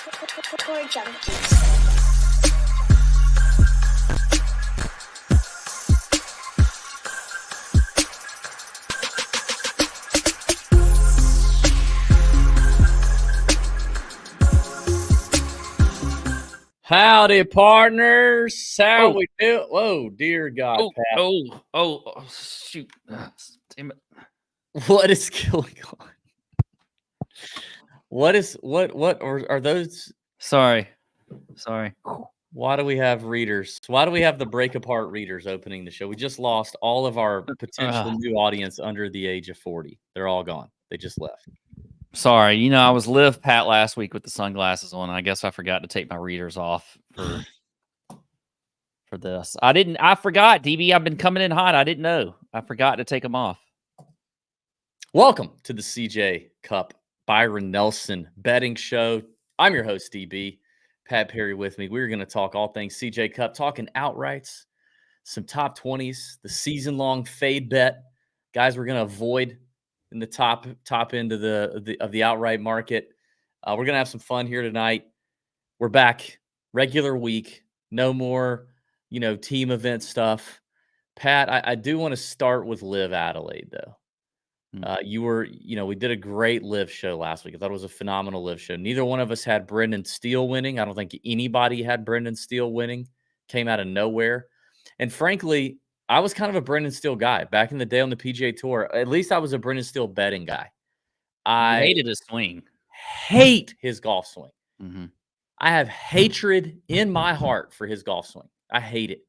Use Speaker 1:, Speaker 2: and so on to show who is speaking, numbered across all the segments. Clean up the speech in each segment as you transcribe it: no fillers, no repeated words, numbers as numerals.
Speaker 1: for Junkies.
Speaker 2: Howdy, partners. How we do? Whoa, dear God,
Speaker 3: Pat. Shoot. Damn it.
Speaker 2: What is going on? What are those?
Speaker 3: Sorry.
Speaker 2: Why do we have readers? Why do we have the break apart readers opening the show? We just lost all of our potential new audience under the age of 40. They're all gone. They just left.
Speaker 3: Sorry. You know, I was Liv Pat last week with the sunglasses on. I guess I forgot to take my readers off for this. I forgot, DB. I've been coming in hot. I didn't know. I forgot to take them off.
Speaker 2: Welcome to the CJ CUP Byron Nelson betting show. I'm your host, DB. Pat Perry with me. We're going to talk all things CJ CUP, talking outrights, some top 20s, the season-long fade bet. Guys, we're going to avoid in the top end of the outright market. We're going to have some fun here tonight. We're back, regular week, no more, team event stuff. Pat, I do want to start with Liv Adelaide, though. We did a great Liv show last week. I thought it was a phenomenal Liv show. Neither one of us had Brendan Steele winning. I don't think anybody had Brendan Steele winning. Came out of nowhere. And frankly, I was kind of a Brendan Steele guy back in the day on the PGA Tour. At least I was a Brendan Steele betting guy. I
Speaker 3: hated his swing.
Speaker 2: Hate his golf swing.
Speaker 3: Mm-hmm.
Speaker 2: I have hatred in my heart for his golf swing. I hate it.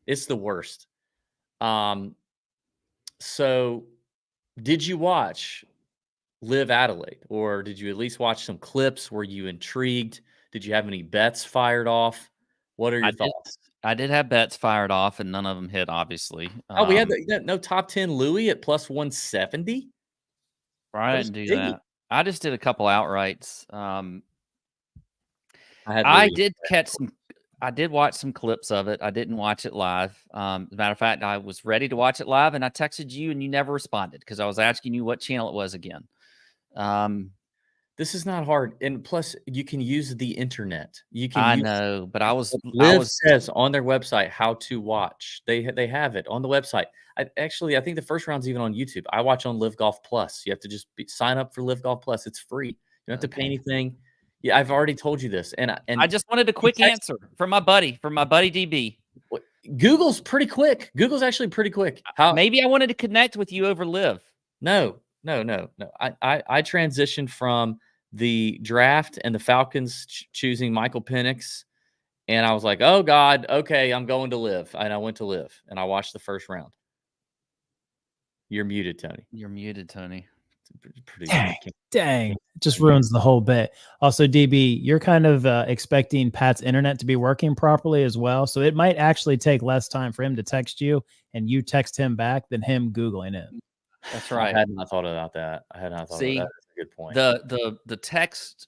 Speaker 2: It's the worst. So did you watch Liv Adelaide, or did you at least watch some clips? Were you intrigued? Did you have any bets fired off? What are your thoughts?
Speaker 3: I did have bets fired off, and none of them hit, obviously.
Speaker 2: We had no top 10 Louis at plus 170.
Speaker 3: I didn't do that. I just did a couple outrights. I did watch some clips of it. I didn't watch it live. As a matter of fact, I was ready to watch it live, and I texted you, and you never responded because I was asking you what channel it was again.
Speaker 2: This is not hard, and plus, you can use the internet.
Speaker 3: I know, but
Speaker 2: Liv says on their website how to watch. They have it on the website. I think the first round's even on YouTube. I watch on Live Golf Plus. You have to just sign up for Live Golf Plus. It's free. You don't have to pay anything. Yeah, I've already told you this, and
Speaker 3: I just wanted a quick answer from my buddy DB.
Speaker 2: Google's pretty quick. Google's actually pretty quick.
Speaker 3: Maybe I wanted to connect with you over Liv.
Speaker 2: No. I transitioned from the draft and the Falcons choosing Michael Penix, and I was like, oh God, okay, I'm going to Liv, and I went to Liv, and I watched the first round. You're muted, Tony.
Speaker 4: Dang. It just ruins the whole bet. Also, DB, you're kind of expecting Pat's internet to be working properly as well. So it might actually take less time for him to text you and you text him back than him Googling it.
Speaker 3: That's right.
Speaker 2: I had not thought about that. See, that's a good point.
Speaker 3: The text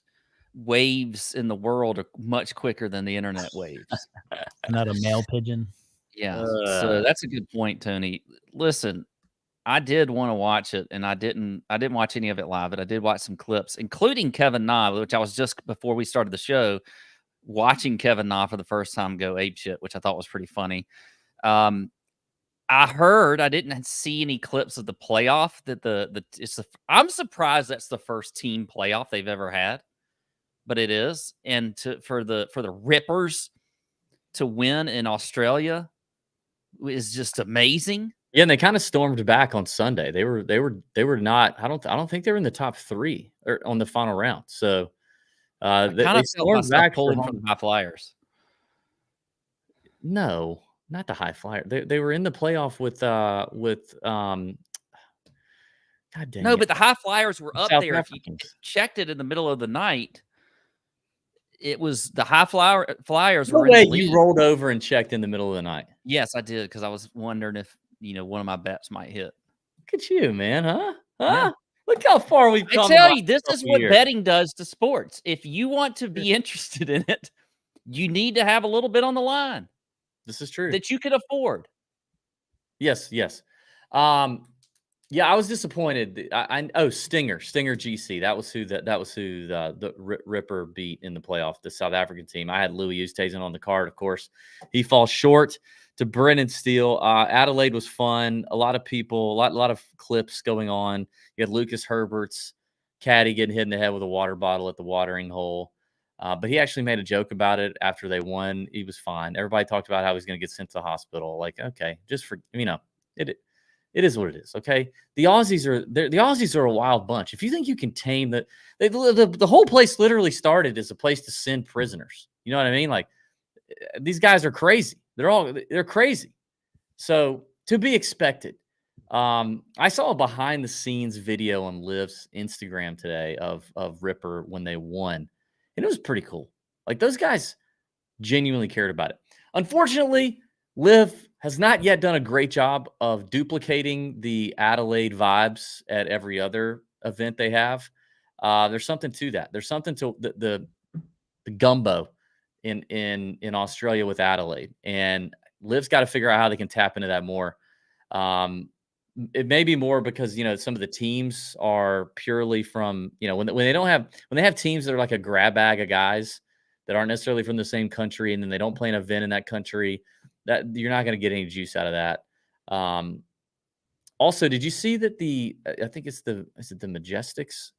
Speaker 3: waves in the world are much quicker than the internet waves.
Speaker 4: Not a mail pigeon.
Speaker 3: Yeah. So that's a good point, Tony. Listen, I did want to watch it, and I didn't watch any of it live, but I did watch some clips, including Kevin Na, which I was just before we started the show watching Kevin Na for the first time go apeshit, which I thought was pretty funny. I didn't see any clips of the playoff that I'm surprised that's the first team playoff they've ever had, but it is. And for the Rippers to win in Australia is just amazing.
Speaker 2: Yeah, and they kind of stormed back on Sunday. They were not. I don't think they were in the top 3 or on the final round. So they stormed back
Speaker 3: pulling from the High Flyers.
Speaker 2: No, not the High Flyers. They were in the playoff with God dang.
Speaker 3: No, but the High Flyers were up there. If you checked it in the middle of the night, it was the High Flyers were in the lead.
Speaker 2: You rolled over and checked in the middle of the night.
Speaker 3: Yes, I did, because I was wondering if one of my bets might hit.
Speaker 2: Look at you, man, huh? Yeah. Look how far we've come.
Speaker 3: I tell you, this is what betting does to sports. If you want to be interested in it, you need to have a little bit on the line.
Speaker 2: This is true.
Speaker 3: That you can afford.
Speaker 2: Yes. Yeah, I was disappointed. Stinger GC. That was who the Ripper beat in the playoff, the South African team. I had Louis Oosthuizen on the card, of course. He falls short to Brennan Steele. Adelaide was fun. A lot of people, a lot of clips going on. You had Lucas Herbert's caddy getting hit in the head with a water bottle at the watering hole. But he actually made a joke about it after they won. He was fine. Everybody talked about how he was going to get sent to the hospital. Like, okay, just for it is what it is. Okay, the Aussies are a wild bunch. If you think you can tame the whole place literally started as a place to send prisoners. You know what I mean? Like, these guys are crazy. They're crazy. So to be expected. I saw a behind the scenes video on Liv's Instagram today of Ripper when they won, and it was pretty cool. Like, those guys genuinely cared about it. Unfortunately, Liv has not yet done a great job of duplicating the Adelaide vibes at every other event they have. There's something to that. There's something to the gumbo in Australia with Adelaide, and Liv's got to figure out how they can tap into that more. It may be more because, some of the teams are purely from, when they have teams that are like a grab bag of guys that aren't necessarily from the same country, and then they don't play an event in that country, that you're not going to get any juice out of that. Also, did you see that I think is it the Majestics,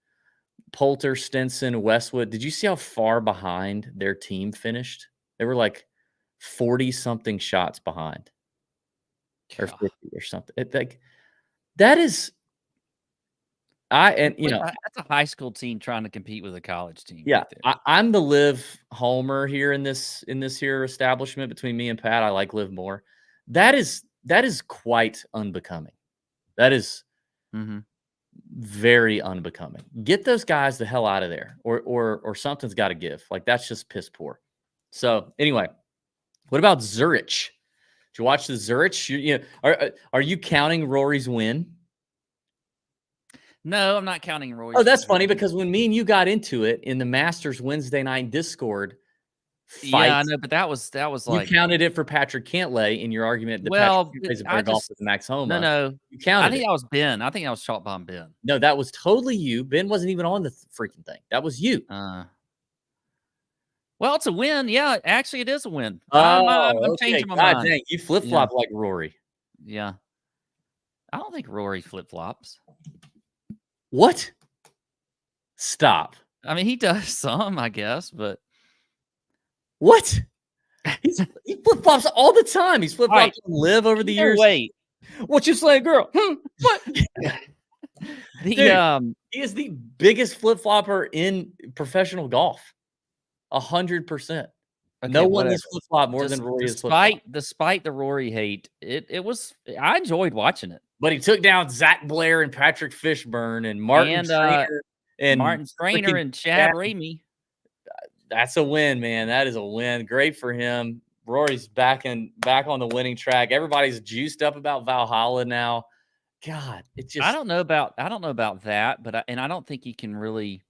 Speaker 2: Poulter, Stinson, Westwood? Did you see how far behind their team finished? They were like 40 something shots behind, or 50 or something. That is,
Speaker 3: that's a high school team trying to compete with a college team.
Speaker 2: Yeah,
Speaker 3: right
Speaker 2: I'm the Liv homer here in this here establishment. Between me and Pat, I like Liv more. That is quite unbecoming. That is very unbecoming. Get those guys the hell out of there, or something's got to give. Like, that's just piss poor. So anyway, what about Zurich? Did you watch the Zurich? Are you counting Rory's win?
Speaker 3: No, I'm not counting Rory's.
Speaker 2: Oh, that's funny, because when me and you got into it in the Masters Wednesday night Discord fight,
Speaker 3: yeah, I know, but that was like,
Speaker 2: you counted it for Patrick Cantlay in your argument that
Speaker 3: well,
Speaker 2: Patrick Cantlay's a better golfer than Max Homa.
Speaker 3: No,
Speaker 2: you counted.
Speaker 3: I think that was Ben. I think I was shot by Ben.
Speaker 2: No, that was totally you. Ben wasn't even on the freaking thing. That was you.
Speaker 3: Well, it's a win. Yeah, actually, it is a win.
Speaker 2: I'm
Speaker 3: changing my
Speaker 2: God
Speaker 3: mind.
Speaker 2: dang, you flip flop like Rory.
Speaker 3: Yeah, I don't think Rory flip flops.
Speaker 2: What? Stop.
Speaker 3: I mean, he does some, I guess, but
Speaker 2: what? He flip flops all the time. He's flip flops Liv over the years.
Speaker 3: Wait,
Speaker 2: what you say, girl? What?
Speaker 3: Dude,
Speaker 2: he is the biggest flip flopper in professional golf. 100%. No one has flip flop more than Rory has flip flop.
Speaker 3: Despite the Rory hate, it was. I enjoyed watching it.
Speaker 2: But he took down Zach Blair and Patrick Fishburne and Martin Trainer
Speaker 3: and Chad Ramey.
Speaker 2: That's a win, man. That is a win. Great for him. Rory's back on the winning track. Everybody's juiced up about Valhalla now. God, it just.
Speaker 3: I don't know about that, but I don't think you can really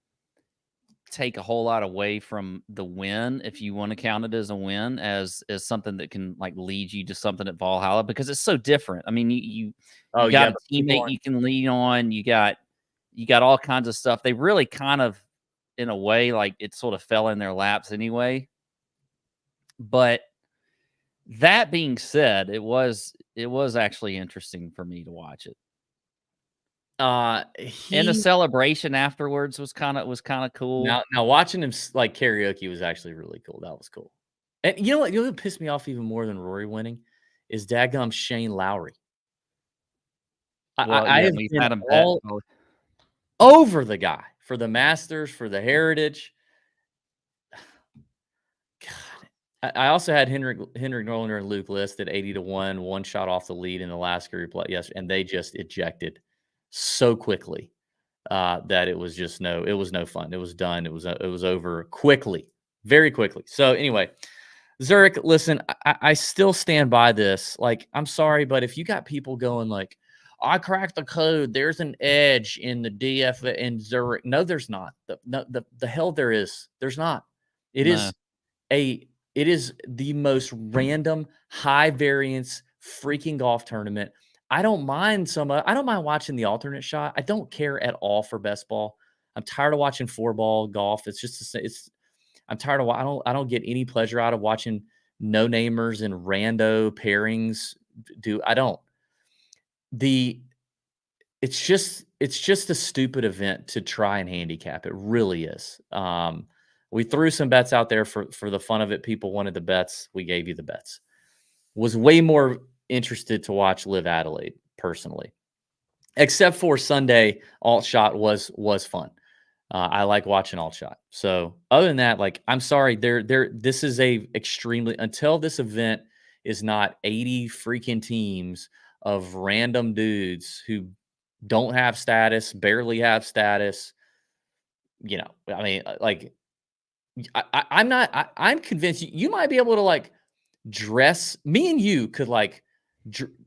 Speaker 3: take a whole lot away from the win, if you want to count it as a win, as something that can like lead you to something at Valhalla, because it's so different. I mean, you got a teammate you can lean on. You got all kinds of stuff. They really kind of, in a way, like, it sort of fell in their laps anyway. But that being said, it was actually interesting for me to watch it. And the celebration afterwards was kind of cool.
Speaker 2: Now watching him like karaoke was actually really cool. That was cool. And you know what pissed me off even more than Rory winning is daggum Shane Lowry. I have been all over the guy for the Masters, for the Heritage. God, I also had Henrik Nolander and Luke List at 80-1, one shot off the lead in the last group yesterday, and they just ejected so quickly that it was no fun. It was done. It was over quickly, very quickly. So anyway, Zurich, listen, I still stand by this. Like, I'm sorry, but if you got people going like, I cracked the code, there's an edge in the DF in Zurich. No, there's not. The hell there is. There's not. It is the most random high variance freaking golf tournament I don't mind I don't mind watching the alternate shot. I don't care at all for best ball. I'm tired of watching 4-ball golf. It's just I'm tired of I don't get any pleasure out of watching no-namers and rando pairings I don't. It's just a stupid event to try and handicap. It really is. We threw some bets out there for the fun of it. People wanted the bets. We gave you the bets. Was way more interested to watch Liv Adelaide personally, except for Sunday. Alt shot was fun. I like watching alt shot. So other than that, like, I'm sorry, this is until this event is not 80 freaking teams of random dudes who don't have status, barely have status. I mean, like, I'm convinced you might be able to like dress. Me and you could like,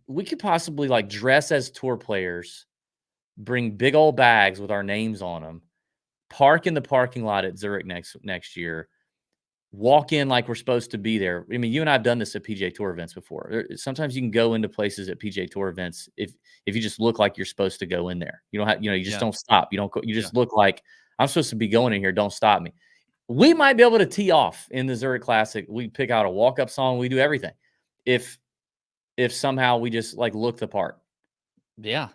Speaker 2: we could possibly like dress as tour players, bring big old bags with our names on them, park in the parking lot at Zurich next year, walk in like we're supposed to be there. I mean, you and I have done this at PGA Tour events before. Sometimes you can go into places at PGA Tour events if you just look like you're supposed to go in there. You don't have, you just don't stop. You don't go, you just look like I'm supposed to be going in here. Don't stop me. We might be able to tee off in the Zurich Classic. We pick out a walk-up song. We do everything. If somehow we just like look the part.
Speaker 3: Yeah.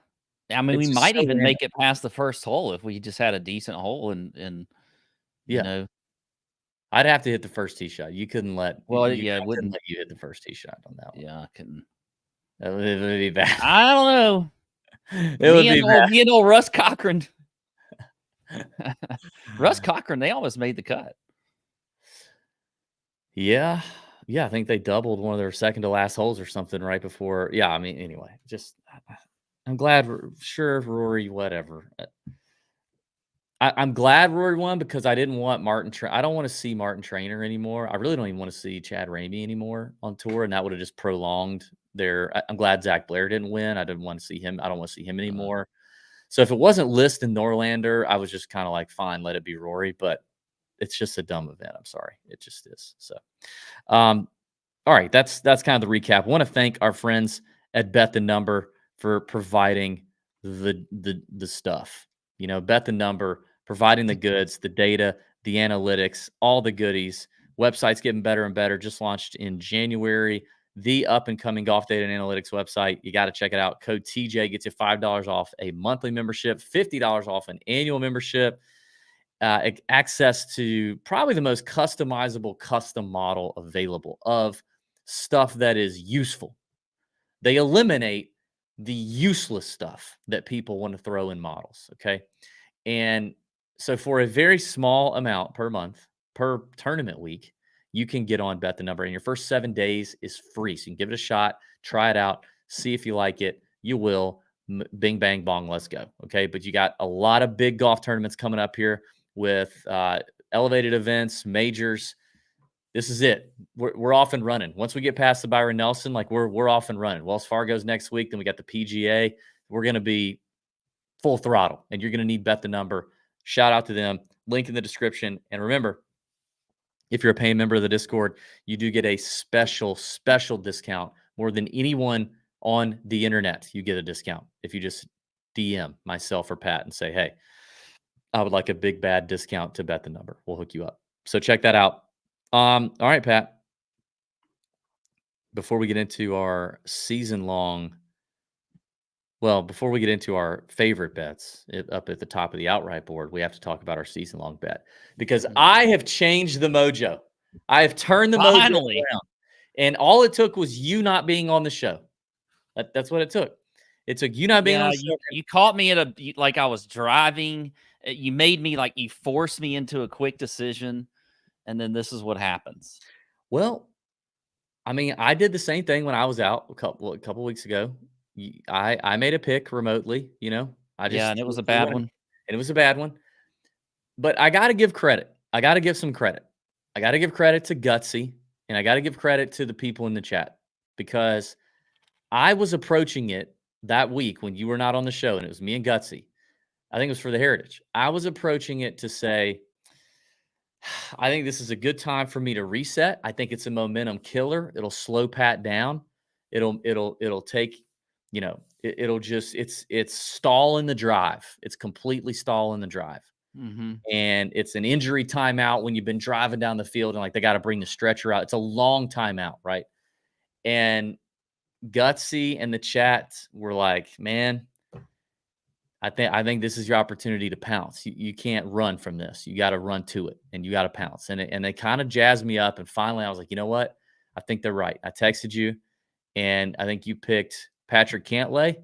Speaker 3: I mean, we might even make it past the first hole if we just had a decent hole and you know.
Speaker 2: I'd have to hit the first tee shot. You couldn't let.
Speaker 3: Well,
Speaker 2: I
Speaker 3: wouldn't
Speaker 2: let you hit the first tee shot on that one.
Speaker 3: Yeah, I couldn't.
Speaker 2: It would be bad.
Speaker 3: I don't know.
Speaker 2: It would be bad.
Speaker 3: Me and old Russ Cochran. Russ Cochran, they almost made the cut.
Speaker 2: Yeah. I think they doubled one of their second to last holes or something right before. Yeah, I mean, anyway, just I'm glad. Sure, Rory, whatever. I'm glad Rory won because I didn't want I don't want to see Martin Trainer anymore. I really don't even want to see Chad Ramey anymore on tour, and that would have just prolonged I'm glad Zach Blair didn't win. I didn't want to see him. I don't want to see him anymore. So if it wasn't List and Norlander, I was just kind of like, fine, let it be Rory. But it's just a dumb event. I'm sorry. It just is. So, all right. That's kind of the recap. I want to thank our friends at Bet the Number for providing the stuff. Bet the Number, providing the goods, the data, the analytics, all the goodies. Website's getting better and better. Just launched in January. The up-and-coming golf data and analytics website. You got to check it out. Code TJ gets you $5 off a monthly membership, $50 off an annual membership, access to probably the most customizable custom model available of stuff that is useful. They eliminate the useless stuff that people want to throw in models, okay? And so for a very small amount per month, per tournament week, you can get on Bet the Number, and your first 7 days is free. So you can give it a shot, try it out, see if you like it. You will. Bing, bang, bong, let's go. Okay, but you got a lot of big golf tournaments coming up here with elevated events, majors. This is it. We're off and running. Once we get past the Byron Nelson, like we're off and running. Wells Fargo's next week. Then we got the PGA. We're going to be full throttle, and you're going to need Bet the Number. Shout out to them. Link in the description. And remember, if you're a paying member of the Discord, you do get a special discount. More than anyone on the internet, you get a discount if you just DM myself or Pat and say, hey, I would like a big bad discount to Bet the Number. We'll hook you up. So check that out. All right, Pat. Before we get into our before we get into our favorite bets up at the top of the outright board, we have to talk about our season-long bet because I have changed the mojo. I have turned the mojo around, and all it took was you not being on the show. That's what it took. It took you not being on the show.
Speaker 3: You caught me like I was driving. You made me like you forced me into a quick decision, and then this is what happens.
Speaker 2: Well, I mean, I did the same thing when I was out a couple weeks ago. I made a pick remotely,
Speaker 3: and it was a bad one.
Speaker 2: And it was a bad one. But I got to give credit. I got to give some credit. I got to give credit to Gutsy, and I got to give credit to the people in the chat because I was approaching it that week when you were not on the show, and it was me and Gutsy. I think it was for the Heritage. I was approaching it to say, I think this is a good time for me to reset. I think it's a momentum killer. It'll slow Pat down. It'll take, It'll just it's stall in the drive. It's completely stall in the drive.
Speaker 3: Mm-hmm.
Speaker 2: And it's an injury timeout when you've been driving down the field and like they got to bring the stretcher out. It's a long timeout, right? And Gutsy and the chat were like, man, I think this is your opportunity to pounce. You can't run from this. You got to run to it and you got to pounce. And they kind of jazzed me up. And finally I was like, you know what? I think they're right. I texted you and I think you picked Patrick Cantlay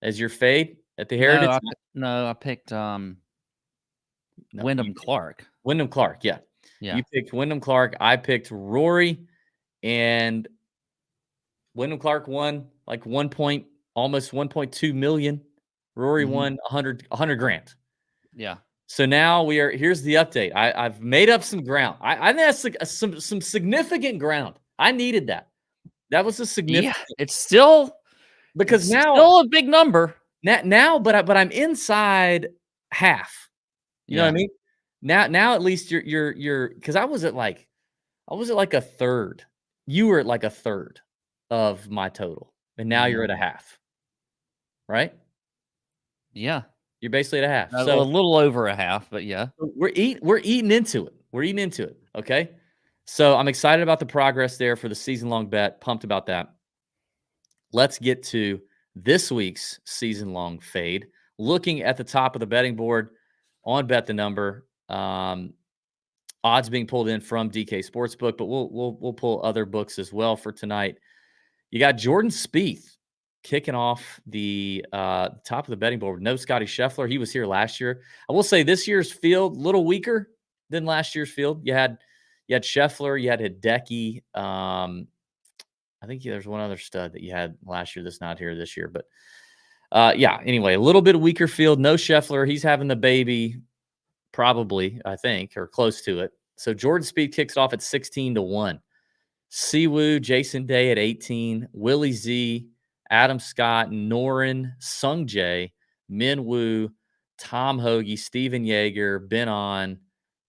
Speaker 2: as your fade at the Heritage.
Speaker 3: I picked Wyndham Clark.
Speaker 2: Wyndham Clark, yeah. You picked Wyndham Clark. I picked Rory, and Wyndham Clark won like almost 1.2 million. Rory won 100 grand.
Speaker 3: Yeah.
Speaker 2: So now here's the update. I've made up some ground. I think that's like some significant ground. I needed that. That was a significant.
Speaker 3: Yeah, it's still
Speaker 2: now
Speaker 3: a big number.
Speaker 2: Now, but I'm inside half. You know what I mean? Now at least you're because I was at like a third. You were at like a third of my total, and now you're at a half. Right?
Speaker 3: Yeah.
Speaker 2: You're basically at a half.
Speaker 3: So a little over a half, but yeah.
Speaker 2: We're eating into it. We're eating into it. Okay. So I'm excited about the progress there for the season-long bet. Pumped about that. Let's get to this week's season-long fade. Looking at the top of the betting board on Bet the Number, odds being pulled in from DK Sportsbook, but we'll pull other books as well for tonight. You got Jordan Spieth kicking off the top of the betting board. No Scotty Scheffler. He was here last year. I will say this year's field a little weaker than last year's field. You had Scheffler, you had Hideki. I think there's one other stud that you had last year that's not here this year. But anyway, a little bit weaker field. No Scheffler. He's having the baby probably, I think, or close to it. So Jordan Spieth kicks off at 16-1. Siwoo, Jason Day at 18. Willie Z, Adam Scott, Norin, Sung Jae, Min Woo, Tom Hoagie, Steven Yeager, Ben On,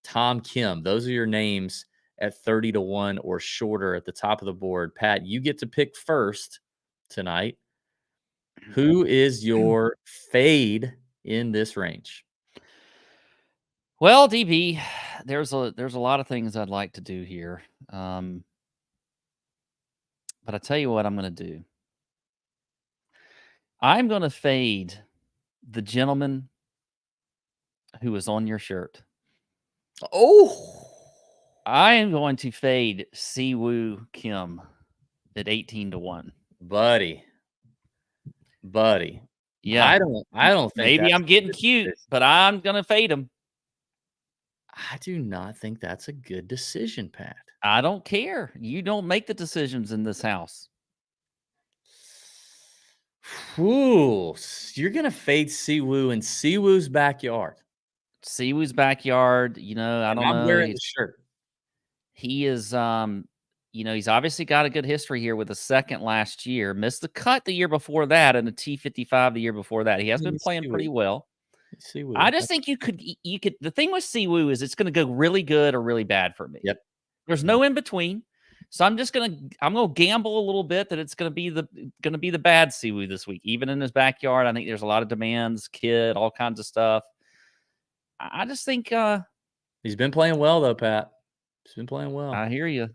Speaker 2: Tom Kim. Those are your names at 30-1 or shorter at the top of the board. Pat, you get to pick first tonight. Who is your fade in this range?
Speaker 3: Well, DB, there's a lot of things I'd like to do here. But I tell you what I'm going to do. I'm going to fade the gentleman who is on your shirt.
Speaker 2: Oh,
Speaker 3: I am going to fade Siwoo Kim at 18-1.
Speaker 2: Buddy.
Speaker 3: Yeah.
Speaker 2: I don't think
Speaker 3: maybe I'm getting cute, but I'm going to fade him.
Speaker 2: I do not think that's a good decision, Pat.
Speaker 3: I don't care. You don't make the decisions in this house.
Speaker 2: Ooh, you're going to fade Siwoo in Siwoo's backyard.
Speaker 3: Siwoo's backyard, I don't know.
Speaker 2: I'm wearing the shirt.
Speaker 3: He is, he's obviously got a good history here with a second last year. Missed the cut the year before that and a T55 the year before that. He has been playing pretty well.
Speaker 2: Siwoo.
Speaker 3: I just think you could. The thing with Siwoo is it's going to go really good or really bad for me.
Speaker 2: Yep.
Speaker 3: There's no in between. So I'm gonna gamble a little bit that it's gonna be the bad Siwoo this week, even in his backyard. I think there's a lot of demands, kid, all kinds of stuff. I just think
Speaker 2: he's been playing well though, Pat. He's been playing well.
Speaker 3: I hear you.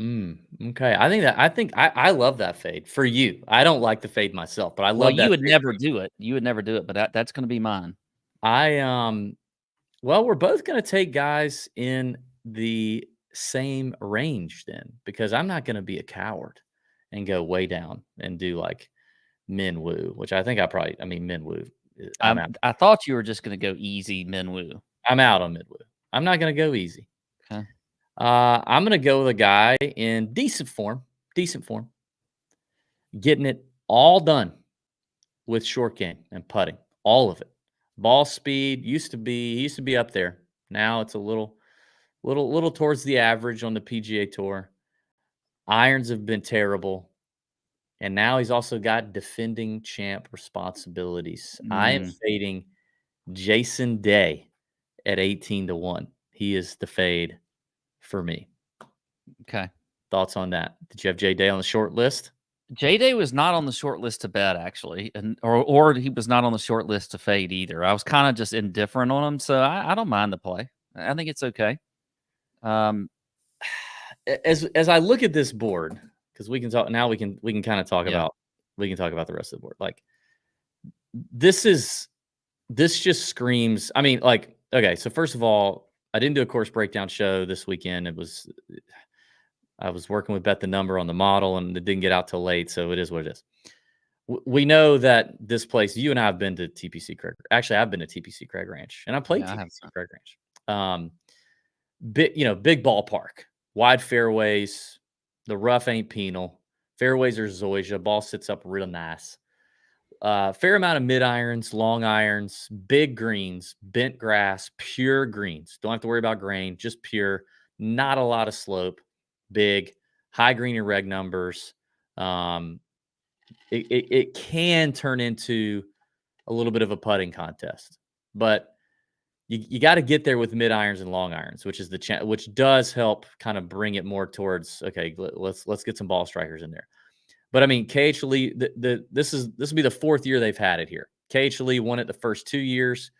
Speaker 2: Okay. I love that fade for you. I don't like the fade myself, but I love that.
Speaker 3: You would never do it. You would never do it, but that's going to be mine.
Speaker 2: Well, we're both going to take guys in the same range then, because I'm not going to be a coward and go way down and do like Min Woo, which I think Min Woo.
Speaker 3: I thought you were just going to go easy Min Woo.
Speaker 2: I'm out on Min Woo. I'm not going to go easy.
Speaker 3: Okay.
Speaker 2: I'm going to go with a guy in decent form, getting it all done with short game and putting, all of it. Ball speed used to be up there. Now it's a little towards the average on the PGA Tour. Irons have been terrible. And now he's also got defending champ responsibilities. I am fading Jason Day at 18-1. He is the fade for me.
Speaker 3: Okay.
Speaker 2: Thoughts on that? Did you have J Day on the short list?
Speaker 3: J Day was not on the short list to bet, actually, or he was not on the short list to fade either. I was kind of just indifferent on him, so I don't mind the play. I think it's okay.
Speaker 2: As I look at this board, because we can talk now, we can kind of talk about the rest of the board. Like this just screams. I mean, like, okay, so first of all, I didn't do a course breakdown show this weekend. I was working with Bet the Number on the model, and it didn't get out till late, so it is what it is. We know that this place. You and I have been to TPC Craig. Actually, I've been to TPC Craig Ranch, and I played TPC Craig Ranch. Big ballpark, wide fairways. The rough ain't penal. Fairways are zoysia. Ball sits up real nice. Fair amount of mid irons, long irons, big greens, bent grass, pure greens. Don't have to worry about grain, just pure. Not a lot of slope. Big, high green and reg numbers. It can turn into a little bit of a putting contest, but you got to get there with mid irons and long irons, which is which does help kind of bring it more towards, okay, let's get some ball strikers in there. But I mean, KH Lee, this will be the fourth year they've had it here. KH Lee won it the first 2 years,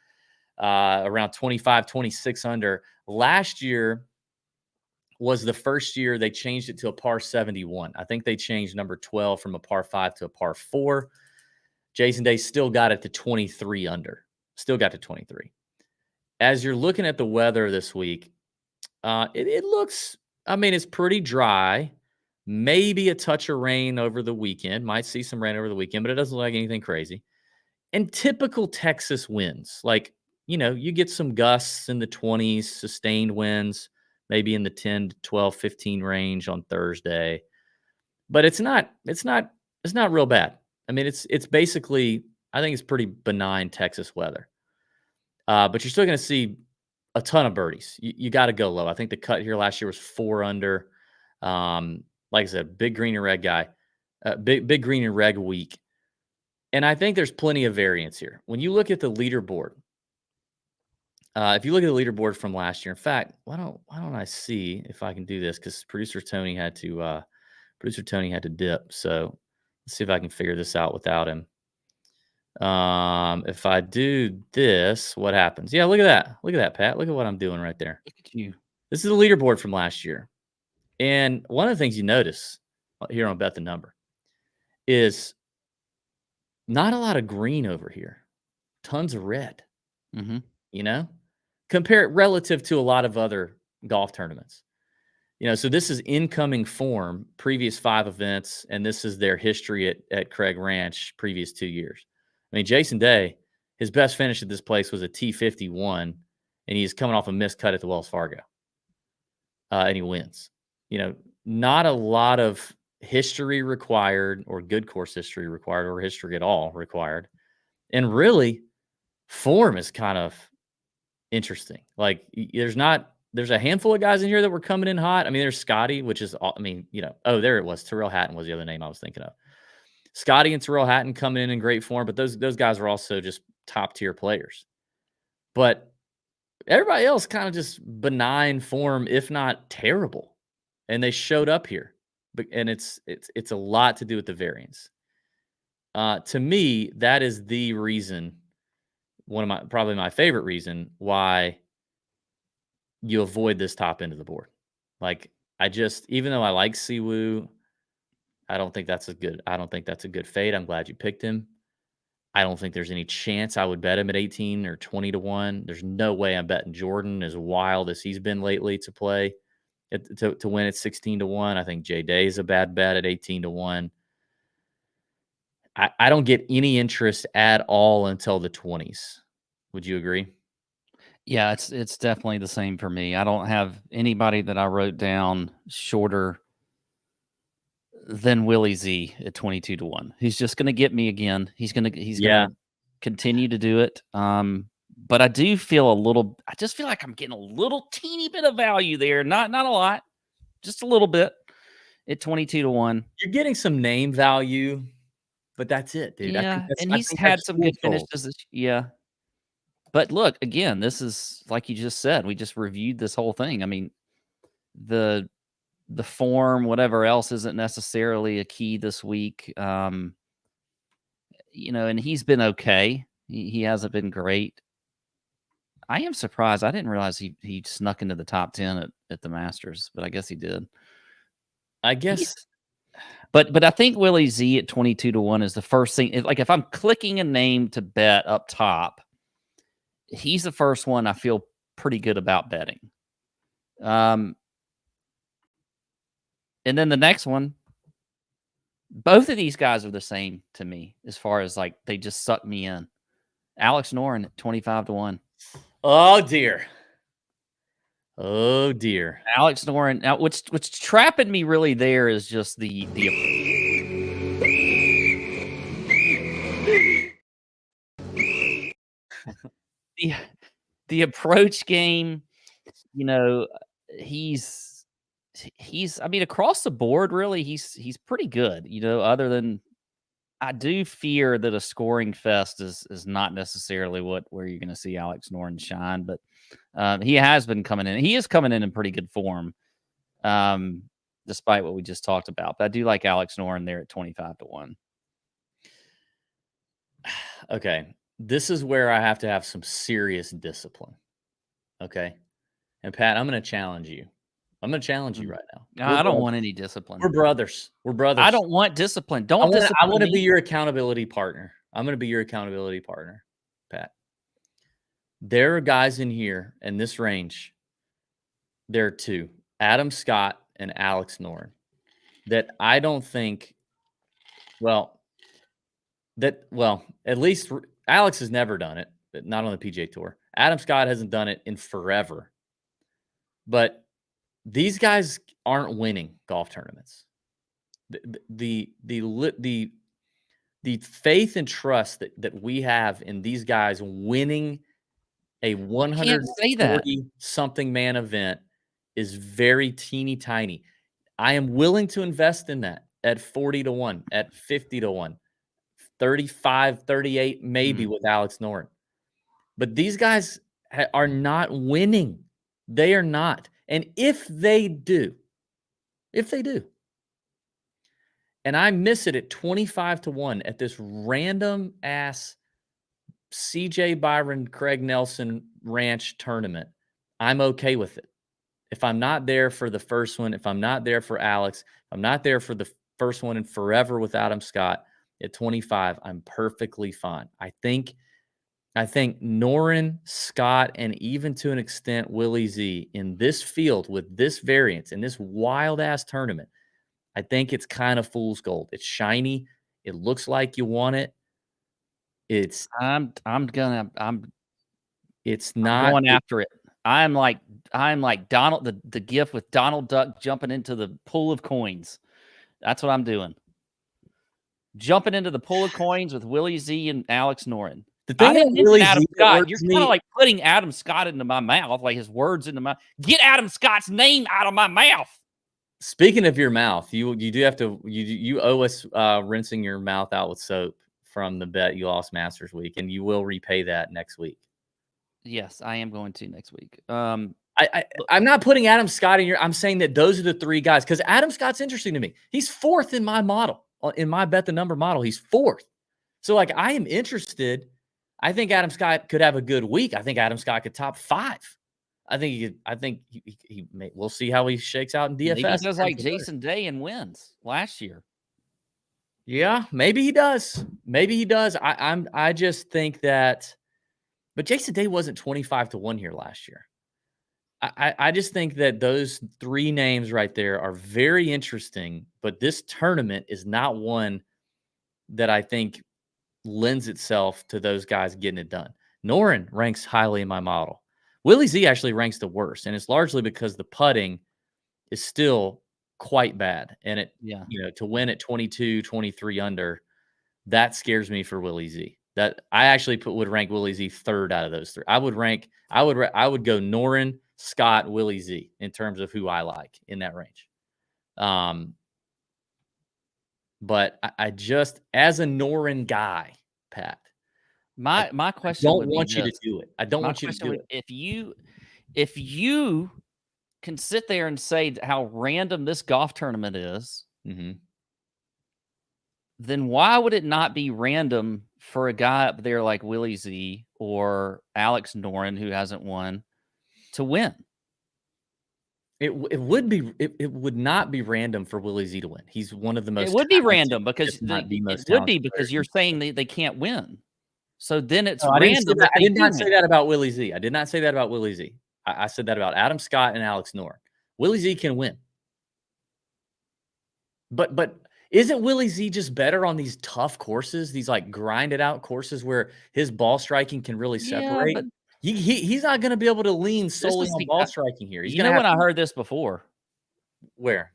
Speaker 2: around 25, 26 under. Last year was the first year they changed it to a par 71. I think they changed number 12 from a par 5 to a par 4. Jason Day still got it to 23 under. Still got to 23. As you're looking at the weather this week, it looks, I mean, it's pretty dry. Maybe a touch of rain over the weekend. Might see some rain over the weekend, but it doesn't look like anything crazy. And typical Texas winds. Like, you get some gusts in the 20s, sustained winds, maybe in the 10 to 12, 15 range on Thursday. But it's not real bad. I mean, it's basically, I think it's pretty benign Texas weather. But you're still going to see a ton of birdies. You got to go low. I think the cut here last year was 4 under. Like I said, big green and red guy, big green and red week. And I think there's plenty of variance here. When you look at the leaderboard, if you look at the leaderboard from last year, in fact, why don't I see if I can do this? Because producer Tony had to dip. So let's see if I can figure this out without him. If I do this, what happens? Yeah, look at that. Look at that, Pat. Look at what I'm doing right there.
Speaker 3: Look at you.
Speaker 2: This is the leaderboard from last year. And one of the things you notice here on Bet the Number is not a lot of green over here. Tons of red.
Speaker 3: Mm-hmm.
Speaker 2: Compare it relative to a lot of other golf tournaments. So this is incoming form, previous 5 events, and this is their history at Craig Ranch, previous 2 years. I mean, Jason Day, his best finish at this place was a T51, and he's coming off a missed cut at the Wells Fargo. And he wins. Not a lot of history required, or good course history required, or history at all required. And really, form is kind of interesting. Like, there's a handful of guys in here that were coming in hot. I mean, there's Scotty, which is, there it was. Terrell Hatton was the other name I was thinking of. Scotty and Terrell Hatton coming in great form, but those guys are also just top tier players. But everybody else kind of just benign form, if not terrible. And they showed up here. And it's a lot to do with the variance. To me, that is the reason, probably my favorite reason why you avoid this top end of the board. Like, even though I like Siwoo, I don't think that's a good fade. I'm glad you picked him. I don't think there's any chance I would bet him at 18 or 20 to 1. There's no way I'm betting Jordan, as wild as he's been lately, to play to win at 16 to 1. I think J Day is a bad bet at 18 to 1. I don't get any interest at all until the 20s. Would you agree?
Speaker 3: Yeah, it's definitely the same for me. I don't have anybody that I wrote down shorter than Willie Z at 22 to 1. He's just going to get me again. He's going to continue to do it. But I just feel like I'm getting a little teeny bit of value there. Not a lot, just a little bit at 22 to 1.
Speaker 2: You're getting some name value, but that's it, dude.
Speaker 3: Yeah, and he's had some good finishes. Yeah. But look, again, this is like you just said. We just reviewed this whole thing. I mean, the the form, whatever else isn't necessarily a key this week. And he's been okay. He hasn't been great. I am surprised. I didn't realize he snuck into the top 10 at the Masters, but I guess he did.
Speaker 2: I guess.
Speaker 3: But I think Willie Z at 22-1 is the first thing. If I'm clicking a name to bet up top, he's the first one I feel pretty good about betting. And then the next one, both of these guys are the same to me as far as they just suck me in. Alex Noren at 25-1.
Speaker 2: Oh dear. Oh dear.
Speaker 3: Alex Noren. Now, what's trapping me really there is just the approach game. He's I mean, across the board, really, he's pretty good. Other than I do fear that a scoring fest is not necessarily where you're going to see Alex Noren shine, but he has been coming in. He is coming in pretty good form, despite what we just talked about. But I do like Alex Noren there at 25-1.
Speaker 2: Okay. This is where I have to have some serious discipline. Okay. And Pat, I'm going to challenge you. I'm going to challenge you right now.
Speaker 3: I don't want any discipline.
Speaker 2: We're brothers.
Speaker 3: I don't want discipline.
Speaker 2: I want to be your accountability partner. I'm going to be your accountability partner, Pat. There are guys in here in this range. There are two, Adam Scott and Alex Noren, that I don't think, at least Alex has never done it, but not on the PGA Tour. Adam Scott hasn't done it in forever. But these guys aren't winning golf tournaments. The faith and trust that we have in these guys winning a 140-something man event is very teeny tiny. I am willing to invest in that at 40-1, at 50-1, 35, 38, maybe with Alex Noren. But these guys are not winning. They are not. And if they do, and I miss it at 25-1 at this random ass CJ Byron Craig Nelson Ranch tournament, I'm okay with it. If I'm not there for the first one, if I'm not there for Alex, if I'm not there for the first one in forever with Adam Scott at 25, I'm perfectly fine. I think Noren, Scott, and even to an extent Willie Z in this field with this variance in this wild-ass tournament, I think it's kind of fool's gold. It's shiny. It looks like you want it. It's
Speaker 3: not going after it. I'm like Donald, the gif with Donald Duck jumping into the pool of coins. That's what I'm doing. Jumping into the pool of coins with Willie Z and Alex Noren.
Speaker 2: The thing that really
Speaker 3: Adam Scott, you're kind of like putting Adam Scott into my mouth, like his words into my. Get Adam Scott's name out of my mouth.
Speaker 2: Speaking of your mouth, you do have to you owe us rinsing your mouth out with soap from the bet you lost Masters week, and you will repay that next week.
Speaker 3: Yes, I am going to next week.
Speaker 2: I'm not putting Adam Scott in your. I'm saying that those are the three guys because Adam Scott's interesting to me. He's fourth in my model, in my bet the number model. He's fourth, so I am interested. I think Adam Scott could have a good week. I think Adam Scott could top 5. I think he may. We'll see how he shakes out in DFS.
Speaker 3: Maybe he does like Jason Day and wins last year.
Speaker 2: Yeah, maybe he does. I just think that, but Jason Day wasn't 25-1 here last year. I just think that those three names right there are very interesting, but this tournament is not one that I think lends itself to those guys getting it done. Noren ranks highly in my model. Willie Z actually ranks the worst, and it's largely because the putting is still quite bad. And to win at 22, 23 under, that scares me for Willie Z. That I actually would rank Willie Z third out of those three. I would go Noren, Scott, Willie Z in terms of who I like in that range. But I just, as a Noren guy, Pat,
Speaker 3: my question
Speaker 2: I don't want you to do it. I don't want you to do it.
Speaker 3: If you can sit there and say how random this golf tournament is,
Speaker 2: Mm-hmm.
Speaker 3: then why would it not be random for a guy up there like Willie Z or Alex Noren, who hasn't won, to win?
Speaker 2: It would not be random for Willie Z to win. He's one of the most.
Speaker 3: It would be
Speaker 2: talented,
Speaker 3: random because
Speaker 2: if not the most
Speaker 3: it would be
Speaker 2: talented
Speaker 3: because
Speaker 2: players
Speaker 3: you're
Speaker 2: in
Speaker 3: saying they can't win. So then it's
Speaker 2: No, I didn't say
Speaker 3: random.
Speaker 2: that.
Speaker 3: If
Speaker 2: I
Speaker 3: they
Speaker 2: did
Speaker 3: do
Speaker 2: not say
Speaker 3: win.
Speaker 2: that about Willie Z. I did not say that about Willie Z. I said that about Adam Scott and Alex Noren. Willie Z can win. But isn't Willie Z just better on these tough courses, these like grinded out courses where his ball striking can really
Speaker 3: Yeah,
Speaker 2: separate?
Speaker 3: but
Speaker 2: He's not going to be able to lean solely
Speaker 3: is
Speaker 2: on
Speaker 3: the
Speaker 2: ball striking here. He's
Speaker 3: you
Speaker 2: going to
Speaker 3: know
Speaker 2: have
Speaker 3: when I heard this before?
Speaker 2: where?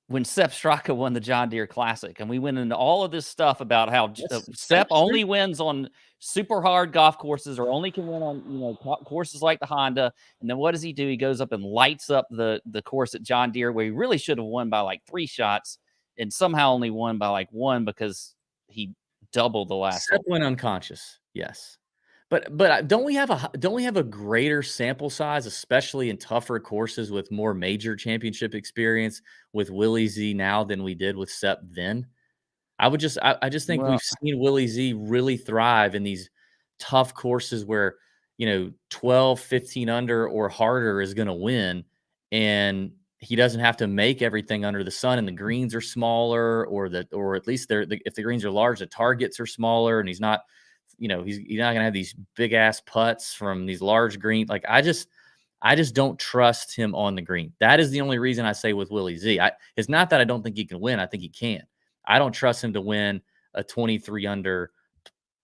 Speaker 3: When Sepp Straka won the John Deere Classic, and we went into all of this stuff about how
Speaker 2: That's
Speaker 3: Sepp
Speaker 2: true.
Speaker 3: only wins on super hard golf courses or only can win on courses like the Honda. And then what does he do? He goes up and lights up the course at John Deere where he really should have won by like 3 shots and somehow only won by like 1 because he doubled the last
Speaker 2: Sepp
Speaker 3: hole.
Speaker 2: went unconscious. Yes. But don't we have a greater sample size, especially in tougher courses with more major championship experience with Willie Z now than we did with Sepp then? I just think
Speaker 3: Well,
Speaker 2: we've seen Willie Z really thrive in these tough courses where 12, 15 under or harder is going to win, and he doesn't have to make everything under the sun, and the greens are smaller, or at least if the greens are large, the targets are smaller, and he's not going to have these big ass putts from these large greens. Like I just don't trust him on the green. That is the only reason I say with Willie Z. It's not that I don't think he can win. I think he can. I don't trust him to win a 23 under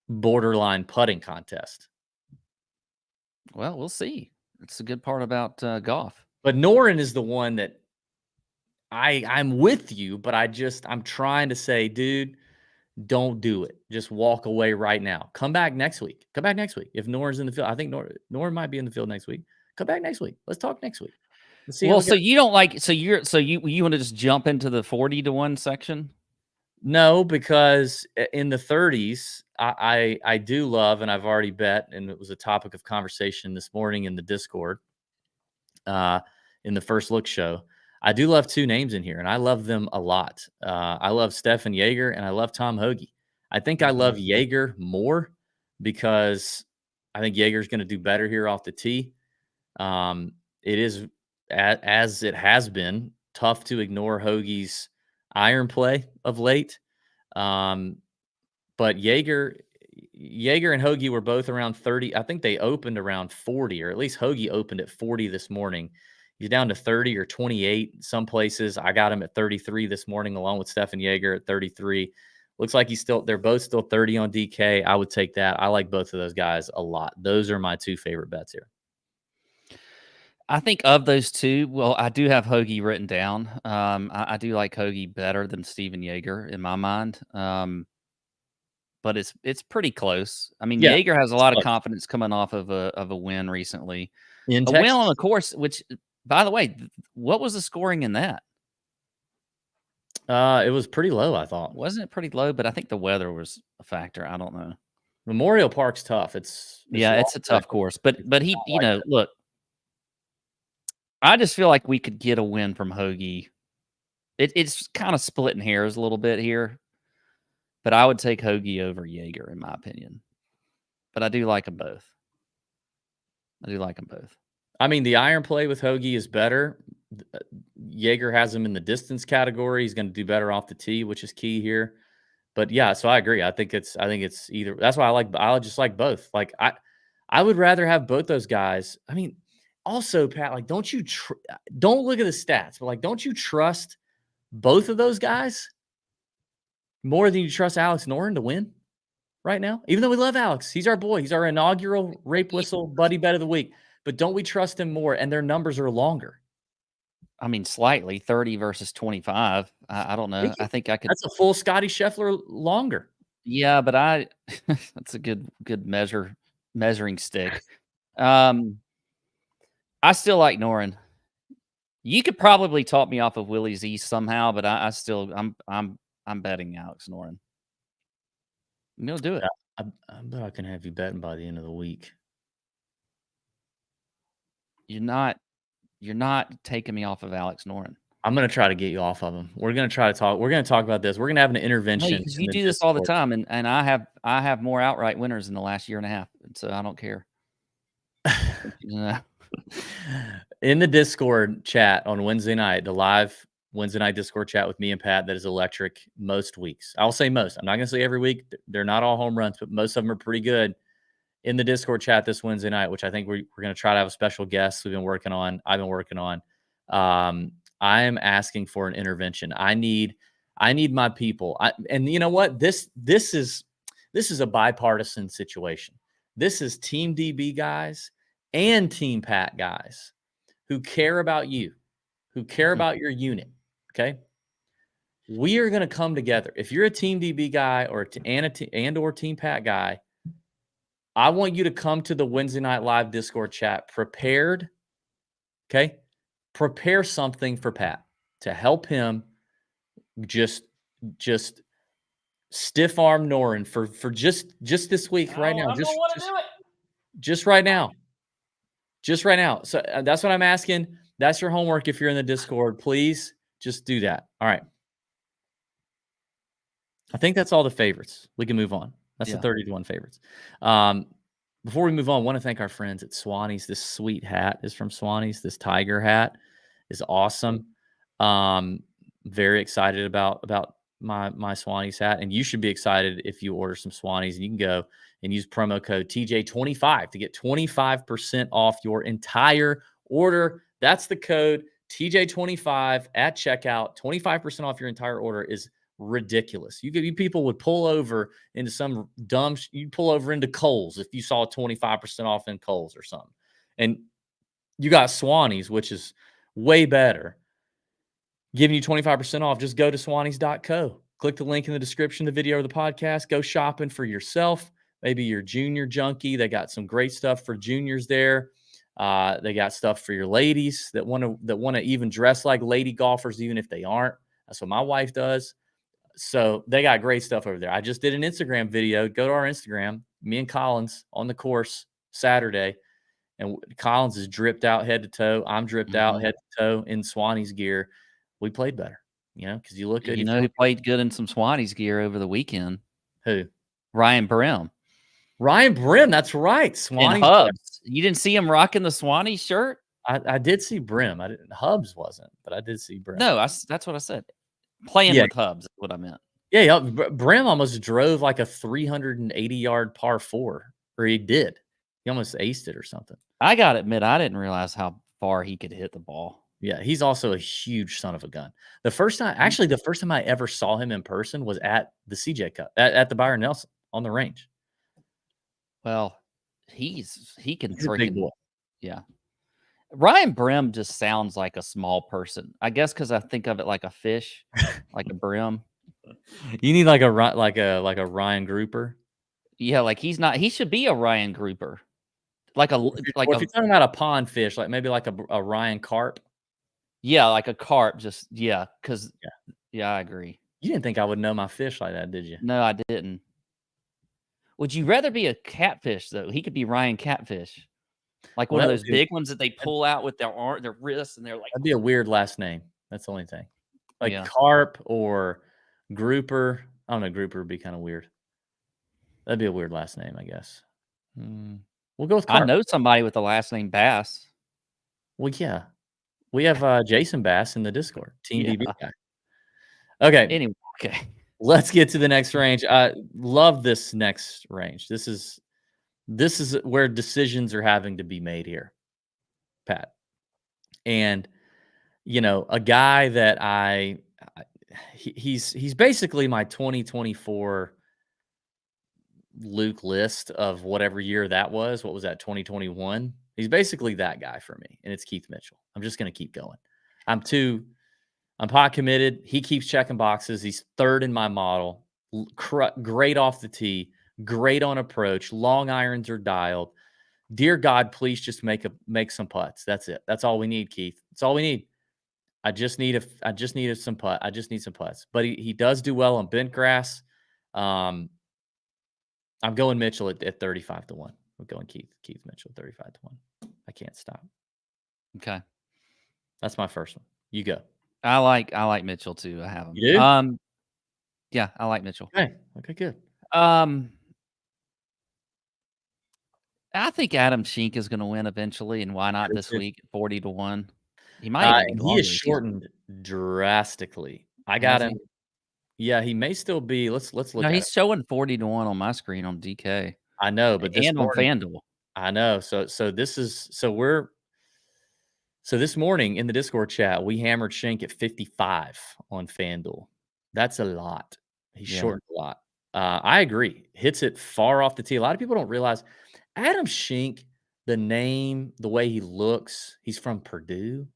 Speaker 2: borderline putting contest.
Speaker 3: well, we'll see. That's the good part about golf.
Speaker 2: But Noren is the one that I'm with you, but I'm trying to say, dude, don't do it. Just walk away right now. Come back next week. If Noren's in the field, I think Noren might be in the field next week. Come back next week. Let's talk next week. Let's see.
Speaker 3: Well, so you don't like you want to just jump into the 40-1 section?
Speaker 2: No, because in the 30s, I do love, and I've already bet, and it was a topic of conversation this morning in the Discord, in the First Look show. I do love 2 names in here, and I love them a lot. I love Stefan Jaeger, and I love Tom Hoge. I think I love Jaeger more because I think Jaeger's going to do better here off the tee. It is, as it has been, tough to ignore Hoagie's iron play of late. But Jaeger and Hoagie were both around 30. I think they opened around 40, or at least Hoagie opened at 40 this morning. He's down to 30 or 28 in some places. I got him at 33 this morning, along with Stefan Jaeger at 33. Looks like they're both still 30 on DK. I would take that. I like both of those guys a lot. Those are my 2 favorite bets here.
Speaker 3: I think of those 2, well, I do have Hoagie written down. I do like Hoagie better than Steven Jaeger in my mind. But it's pretty close. I mean,
Speaker 2: Yeah,
Speaker 3: Jaeger has a lot of confidence coming off of a win recently.
Speaker 2: In
Speaker 3: a
Speaker 2: Texas.
Speaker 3: win on a course, which, by the way, what was the scoring in that?
Speaker 2: It was pretty low, I thought.
Speaker 3: Wasn't it pretty low? But I think the weather was a factor. I don't know.
Speaker 2: Memorial Park's tough. It's
Speaker 3: a tough course. But he, look, I just feel like we could get a win from Hoagie. It's kind of splitting hairs a little bit here, but I would take Hoagie over Jaeger in my opinion. But I do like them both.
Speaker 2: I mean, the iron play with Hoagie is better. Jaeger has him in the distance category. He's going to do better off the tee, which is key here. But yeah, so I agree. I think it's either. That's why I just like both. Like I would rather have both those guys. I mean, also, Pat, like, don't look at the stats, but like, don't you trust both of those guys more than you trust Alex Noren to win right now? Even though we love Alex, he's our boy. He's our inaugural rape whistle buddy bet of the week. But don't we trust him more? And their numbers are longer.
Speaker 3: I mean, slightly 30 versus 25. I don't know. I think I could.
Speaker 2: That's a full Scotty Scheffler longer.
Speaker 3: Yeah, but that's a good measuring stick. I still like Noren. You could probably talk me off of Willie Z somehow, but I'm betting Alex Noren. I'm gonna do it.
Speaker 2: I bet I can have you betting by the end of the week.
Speaker 3: You're not You're not taking me off of Alex Noren.
Speaker 2: I'm going to try to get you off of him. We're going to try to talk. We're going to talk about this. We're going to have an intervention.
Speaker 3: Because you do this all the time, and I have more outright winners in the last year and a half, so I don't care.
Speaker 2: In the Discord chat on Wednesday night, the live Wednesday night Discord chat with me and Pat, that is electric most weeks. I'll say most. I'm not going to say every week. They're not all home runs, but most of them are pretty good. In the Discord chat this Wednesday night, which I think we're going to try to have a special guest I've been working on. I am asking for an intervention. I need my people. And you know what? This is a bipartisan situation. This is Team DB guys and Team Pat guys who care about you, who care about your unit. Okay. We are going to come together. If you're a Team DB guy or Team Pat guy, I want you to come to the Wednesday night live Discord chat prepared. Okay. Prepare something for Pat to help him just stiff arm Noren for just this week right now. Just right now. So that's what I'm asking. That's your homework. If you're in the Discord, please just do that. All right. I think that's all the favorites. We can move on. That's the 30-1 favorites. Before we move on, I want to thank our friends at Swannies. This sweet hat is from Swannies. This tiger hat is awesome. Very excited about my Swannies hat, and you should be excited if you order some Swannies. And you can go and use promo code TJ25 to get 25% off your entire order. That's the code TJ25 at checkout. 25% off your entire order is ridiculous. You people would pull over into some dumb. You'd pull over into Kohl's if you saw 25% off in Kohl's or something. And you got Swannies, which is way better, giving you 25% off. Just go to swannies.co. Click the link in the description of the video or the podcast. Go shopping for yourself. Maybe your junior junkie. They got some great stuff for juniors there. They got stuff for your ladies that want to even dress like lady golfers, even if they aren't. That's what my wife does. So they got great stuff over there. I just did an Instagram video. Go to our Instagram. Me and Collins on the course Saturday. And Collins is dripped out head to toe. I'm dripped out head to toe in Swannies gear. We played better, because you look good.
Speaker 3: You know who played good in some Swannies gear over the weekend?
Speaker 2: Who?
Speaker 3: Ryan Brim.
Speaker 2: Ryan Brim. That's right. Swannies.
Speaker 3: And Hubs. You didn't see him rocking the Swannies shirt?
Speaker 2: I did see Brim. I didn't. Hubs wasn't, but I did see Brim.
Speaker 3: No, that's what I said. Playing with Hubs is what I meant.
Speaker 2: Yeah. Brim almost drove like a 380-yard par 4, or he did. He almost aced it or something.
Speaker 3: I got to admit, I didn't realize how far he could hit the ball.
Speaker 2: Yeah, he's also a huge son of a gun. The first time I ever saw him in person was at the CJ Cup, at the Byron Nelson on the range.
Speaker 3: Well, he can
Speaker 2: He's a big boy.
Speaker 3: Yeah. Ryan Brim just sounds like a small person. I guess because I think of it like a fish, like a brim.
Speaker 2: You need like a Ryan Grouper.
Speaker 3: Yeah, like he's not. He should be a Ryan Grouper. If you're
Speaker 2: talking about a pond fish, like maybe like a Ryan carp.
Speaker 3: Yeah, like a carp. Because I agree.
Speaker 2: You didn't think I would know my fish like that, did you?
Speaker 3: No, I didn't. Would you rather be a catfish though? He could be Ryan Catfish, like one of those big ones that they pull out with their wrists, and they're like.
Speaker 2: That'd be a weird last name. That's the only thing. Like carp or grouper. I don't know. Grouper would be kind of weird. That'd be a weird last name, I guess. We'll go with carp.
Speaker 3: I know somebody with the last name Bass.
Speaker 2: Well, yeah. We have Jason Bass in the Discord. Team DB guy. Okay.
Speaker 3: Anyway, okay.
Speaker 2: Let's get to the next range. I love this next range. This is where decisions are having to be made here, Pat. And a guy that he's basically my 2024 Luke List of whatever year that was. What was that? 2021. He's basically that guy for me, and it's Keith Mitchell. I'm just going to keep going. I'm pot committed. He keeps checking boxes. He's third in my model. Great off the tee. Great on approach. Long irons are dialed. Dear God, please just make some putts. That's it. That's all we need, Keith. That's all we need. I just need some putt. I just need some putts. But he does do well on bent grass. I'm going Mitchell at 35-1. I'm going Keith Mitchell 35-1. I can't stop.
Speaker 3: Okay.
Speaker 2: That's my first one. You go.
Speaker 3: I like Mitchell too. I have him.
Speaker 2: You do?
Speaker 3: Yeah, I like Mitchell.
Speaker 2: Okay, good.
Speaker 3: I think Adam Schenk is going to win eventually, and why not this week at 40-1? He might even be
Speaker 2: And
Speaker 3: longer.
Speaker 2: he is shortened drastically. I got him. Yeah, he may still be. Let's look
Speaker 3: No,
Speaker 2: at
Speaker 3: he's
Speaker 2: it.
Speaker 3: showing 40-1 on my screen on DK.
Speaker 2: I know, but this
Speaker 3: and on
Speaker 2: morning,
Speaker 3: FanDuel.
Speaker 2: I know. So this morning in the Discord chat, we hammered Schenk at 55 on FanDuel. That's a lot. He's shortened a lot. I agree. Hits it far off the tee. A lot of people don't realize Adam Schenk, the name, the way he looks, he's from Purdue.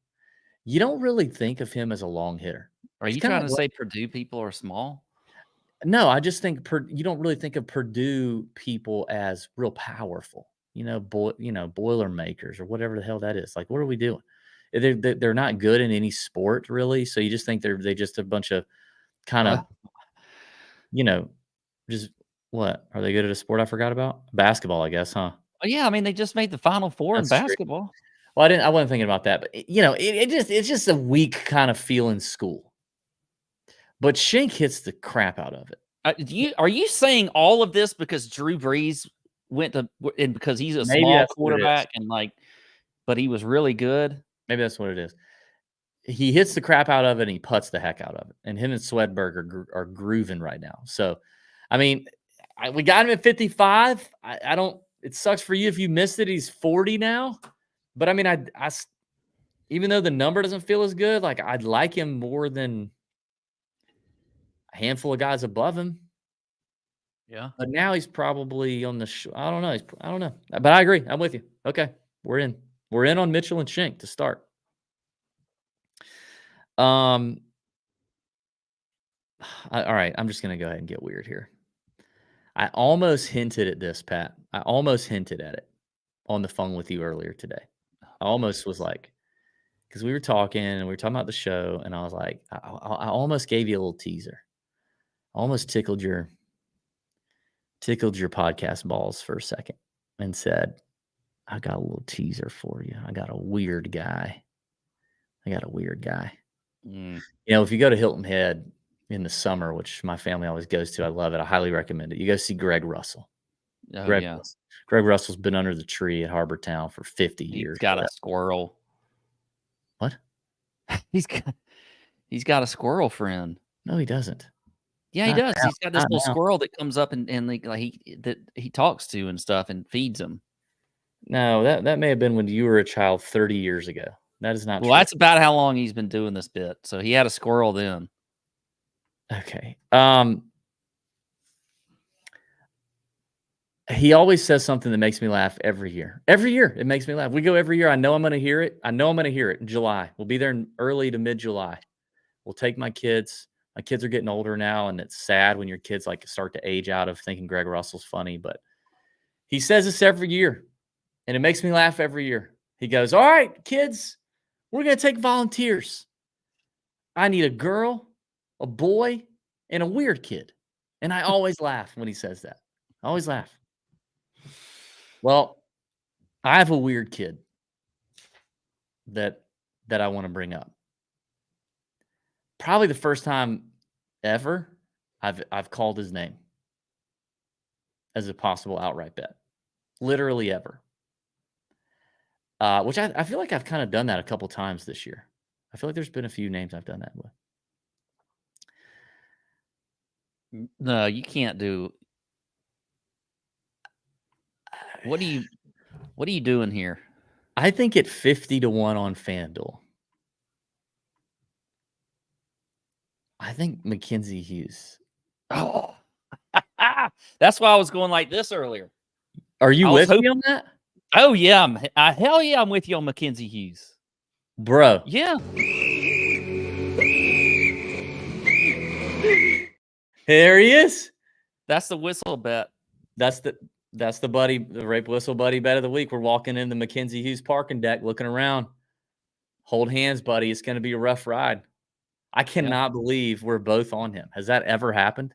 Speaker 2: You don't really think of him as a long hitter.
Speaker 3: Are you trying to say Purdue people are small?
Speaker 2: No, I just think you don't really think of Purdue people as real powerful. Boilermakers or whatever the hell that is. Like, what are we doing? They're not good in any sport really. So you just think they just a bunch of kind of, just what are they good at a sport I forgot about? Basketball, I guess, huh?
Speaker 3: Oh, yeah, I mean they just made the Final Four in basketball.
Speaker 2: True. Well, I wasn't thinking about that, but it's just a weak kind of feel in school. But Schenk hits the crap out of it.
Speaker 3: Are you saying all of this because Drew Brees went to and because he's a small quarterback but he was really good?
Speaker 2: Maybe that's what it is. He hits the crap out of it and he putts the heck out of it. And him and Swedberg are grooving right now. So, I mean, we got him at 55. I don't. It sucks for you if you missed it. He's 40 now. But I mean, I even though the number doesn't feel as good, like I'd like him more than a handful of guys above him.
Speaker 3: Yeah.
Speaker 2: But now he's probably on the I don't know. I don't know. But I agree. I'm with you. Okay. We're in. We're in on Mitchell and Schenk to start. All right. I'm just going to go ahead and get weird here. I almost hinted at this, Pat. I almost hinted at it on the phone with you earlier today. I almost was like, because we were talking and we were talking about the show, and I was like, I almost gave you a little teaser. I almost tickled your podcast balls for a second and said, I got a little teaser for you. I got a weird guy. If you go to Hilton Head in the summer, which my family always goes to, I love it. I highly recommend it. You go see Greg Russell. Greg Russell's been under the tree at Harbor Town for 50 years.
Speaker 3: He's got a squirrel.
Speaker 2: What?
Speaker 3: He's got a squirrel friend.
Speaker 2: No, he doesn't.
Speaker 3: Yeah, he does. He's got this little squirrel that comes up and he talks to and stuff and feeds him.
Speaker 2: No, that may have been when you were a child 30 years ago. That is not true.
Speaker 3: Well, that's about how long he's been doing this bit. So he had a squirrel then.
Speaker 2: Okay. He always says something that makes me laugh every year. Every year, it makes me laugh. We go every year. I know I'm going to hear it. In July. We'll be there in early to mid-July. We'll take my kids. My kids are getting older now, and it's sad when your kids start to age out of thinking Greg Russell's funny. But he says this every year, and it makes me laugh every year. He goes, all right, kids, we're going to take volunteers. I need a girl, a boy, and a weird kid. And I always laugh when he says that. I always laugh. Well, I have a weird kid that I want to bring up. Probably the first time ever I've called his name as a possible outright bet. Literally ever. Which I feel like I've kind of done that a couple times this year. I feel like there's been a few names I've done that with.
Speaker 3: No, you can't do. What are you doing here?
Speaker 2: I think at 50-1 on FanDuel, I think Mackenzie Hughes.
Speaker 3: Oh, that's why I was going like this earlier.
Speaker 2: Are you with me on that?
Speaker 3: Oh yeah, hell yeah, I'm with you on Mackenzie Hughes,
Speaker 2: bro.
Speaker 3: Yeah.
Speaker 2: There he is.
Speaker 3: That's the whistle bet.
Speaker 2: That's the buddy, the rape whistle buddy bet of the week. We're walking in the Mackenzie Hughes parking deck, looking around. Hold hands, buddy. It's going to be a rough ride. I cannot believe we're both on him. Has that ever happened?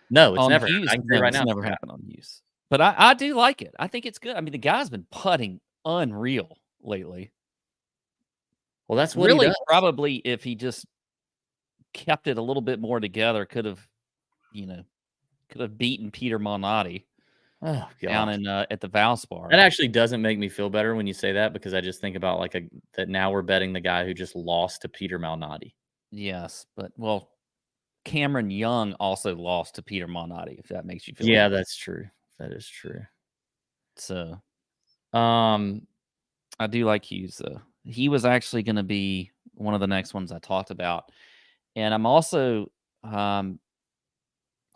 Speaker 2: No, it's never.
Speaker 3: Hughes,
Speaker 2: I can say right now,
Speaker 3: it's never happened on Hughes. But I do like it. I think it's good. I mean, the guy's been putting unreal lately.
Speaker 2: Well, that's what he
Speaker 3: really
Speaker 2: does.
Speaker 3: probably if he just kept it a little bit more together, could have beaten Peter Malnati
Speaker 2: Oh,
Speaker 3: down
Speaker 2: gosh.
Speaker 3: in at the Valspar.
Speaker 2: That actually doesn't make me feel better when you say that, because I just think about that now we're betting the guy who just lost to Peter Malnati.
Speaker 3: Yes, but Cameron Young also lost to Peter Malnati, if that makes you feel
Speaker 2: Yeah,
Speaker 3: better.
Speaker 2: that's true. That is true.
Speaker 3: So
Speaker 2: I
Speaker 3: do like Hughes, though. He was actually going to be one of the next ones I talked about. And I'm also,
Speaker 2: God,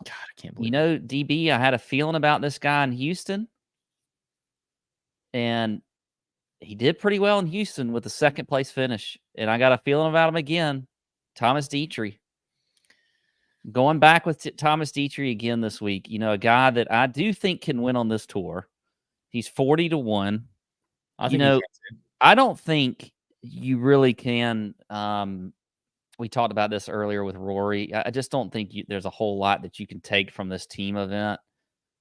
Speaker 2: I can't believe
Speaker 3: DB, I had a feeling about this guy in Houston. And he did pretty well in Houston with the second place finish. And I got a feeling about him again. Thomas Dietrich. Going back with Thomas Dietrich again this week. A guy that I do think can win on this tour. He's 40-1.
Speaker 2: I think
Speaker 3: I don't think you really can. We talked about this earlier with Rory. I just don't think there's a whole lot that you can take from this team event.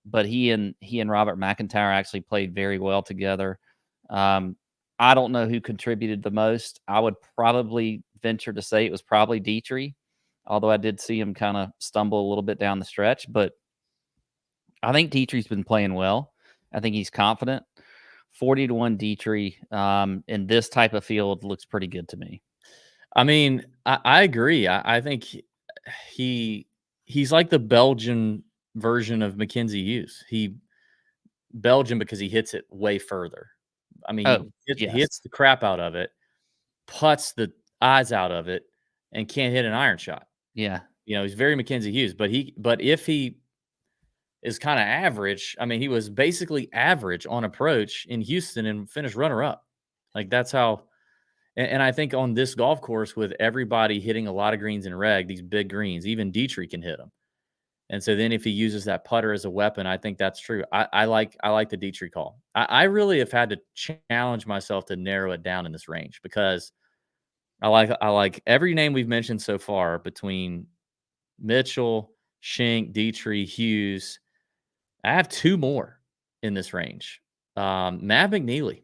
Speaker 3: But he and Robert McIntyre actually played very well together. I don't know who contributed the most. I would probably venture to say it was probably Dietrich, although I did see him kind of stumble a little bit down the stretch. But I think Dietrich's been playing well. I think he's confident. 40-1 Dietrich in this type of field looks pretty good to me.
Speaker 2: I mean, I agree. I think he's like the Belgian version of Mackenzie Hughes. Belgian because he hits it way further. I mean, he hits the crap out of it, puts the eyes out of it, and can't hit an iron shot.
Speaker 3: Yeah.
Speaker 2: He's very Mackenzie Hughes, but if he is kind of average, I mean, he was basically average on approach in Houston and finished runner-up. Like, that's how. And I think on this golf course, with everybody hitting a lot of greens in reg, these big greens, even Dietrich can hit them. And so then if he uses that putter as a weapon, I think that's true. I like the Dietrich call. I really have had to challenge myself to narrow it down in this range, because I like every name we've mentioned so far between Mitchell, Schenk, Dietrich, Hughes. I have two more in this range. Matt McNeely.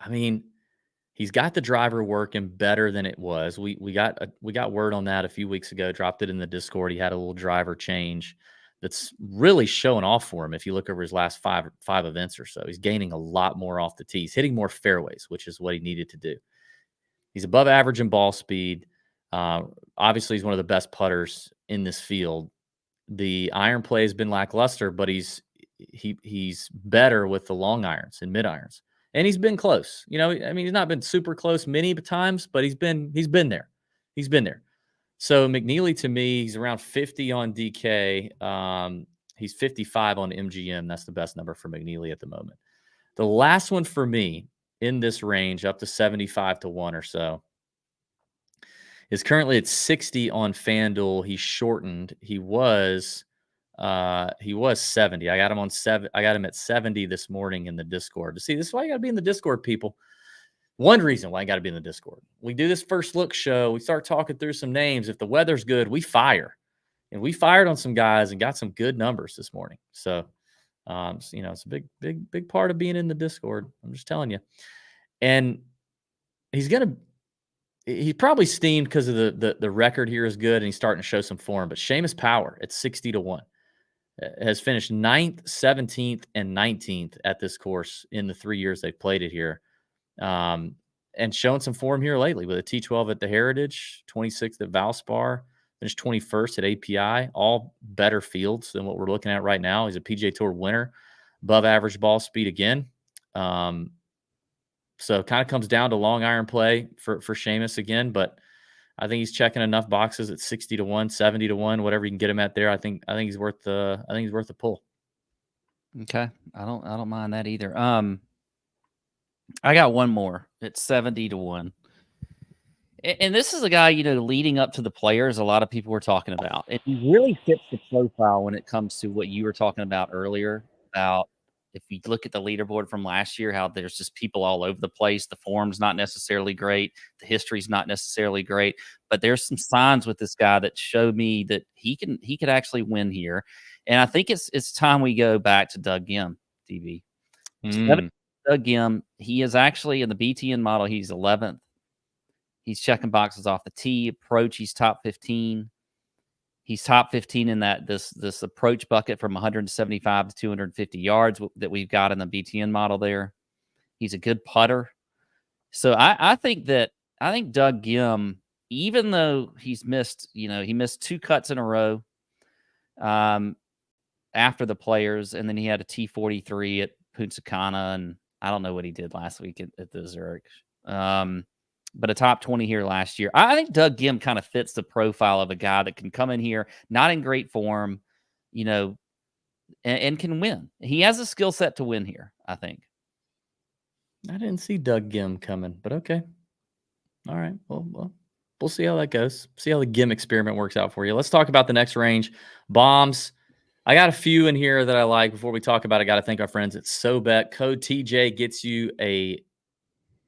Speaker 2: I mean, he's got the driver working better than it was. We got word on that a few weeks ago. Dropped it in the Discord. He had a little driver change that's really showing off for him. If you look over his last five events or so, he's gaining a lot more off the tees, hitting more fairways, which is what he needed to do. He's above average in ball speed. Obviously, he's one of the best putters in this field. The iron play has been lackluster, but he's better with the long irons and mid irons. And he's been close. I mean, he's not been super close many times, but he's been there. He's been there. So McNeely, to me, he's around 50 on DK. He's 55 on MGM. That's the best number for McNeely at the moment. The last one for me in this range, up to 75-1 or so, is currently at 60 on FanDuel. He's shortened. He was 70. I got him on 7. I got him at 70 this morning in the Discord. See, this is why you got to be in the Discord, people. One reason why I got to be in the Discord. We do this first look show. We start talking through some names. If the weather's good, we fire. And we fired on some guys and got some good numbers this morning. So, it's a big part of being in the Discord. I'm just telling you. And he's probably steamed because of the record here is good, and he's starting to show some form. But Seamus Power at 60-1 has finished 9th, 17th, and 19th at this course in the 3 years they've played it here. And showing some form here lately with a T12 at the Heritage, 26th at Valspar, finished 21st at API, all better fields than what we're looking at right now. He's a PGA Tour winner, above average ball speed again. So it kind of comes down to long iron play for Seamus again, but I think he's checking enough boxes at 60-1, 70-1, whatever you can get him at there. I think he's worth the pull.
Speaker 3: Okay. I don't mind that either. I got one more. It's 70-1. And this is a guy, leading up to the Players, a lot of people were talking about. And he really fits the profile when it comes to what you were talking about earlier, about if you look at the leaderboard from last year, how there's just people all over the place. The form's not necessarily great. The history's not necessarily great. But there's some signs with this guy that show me that he could actually win here. And I think it's time we go back to Doug Gim, DB. Doug Gim, he is actually in the BTN model. He's 11th. He's checking boxes off the tee. Approach, he's top 15. He's top 15 in this approach bucket from 175 to 250 yards that we've got in the BTN model there. He's a good putter. So I think Doug Gim, even though he's missed, he missed 2 cuts in a row after the Players, and then he had a T43 at Punta Cana, and I don't know what he did last week at the Zurich. But a top 20 here last year. I think Doug Gim kind of fits the profile of a guy that can come in here, not in great form, and can win. He has a skill set to win here, I think.
Speaker 2: I didn't see Doug Gim coming, but okay. All right. Well, we'll see how that goes. See how the Gim experiment works out for you. Let's talk about the next range. Bombs. I got a few in here that I like. Before we talk about it, I got to thank our friends at SoBet. Code TJ gets you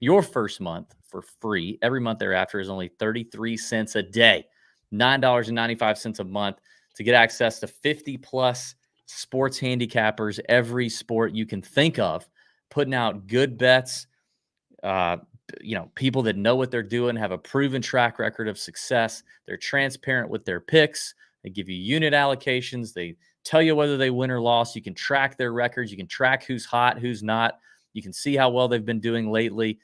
Speaker 2: your first month for free. Every month thereafter is only 33 cents a day, $9.95 a month to get access to 50 plus sports handicappers, every sport you can think of, putting out good bets. People that know what they're doing, have a proven track record of success. They're transparent with their picks. They give you unit allocations. They tell you whether they win or lost. You can track their records. You can track who's hot, who's not. You can see how well they've been doing lately.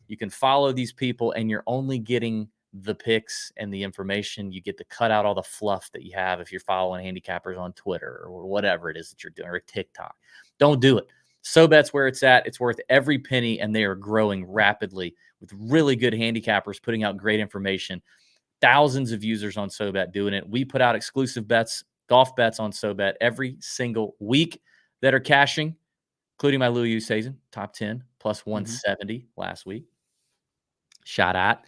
Speaker 2: You can follow these people, and you're only getting the picks and the information. You get to cut out all the fluff that you have if you're following handicappers on Twitter or whatever it is that you're doing, or TikTok. Don't do it. SoBet's where it's at. It's worth every penny, and they are growing rapidly with really good handicappers putting out great information. Thousands of users on SoBet doing it. We put out exclusive bets, golf bets on SoBet every single week that are cashing, including my Louis Oosthuizen, top 10, plus 170 last week. Shot at.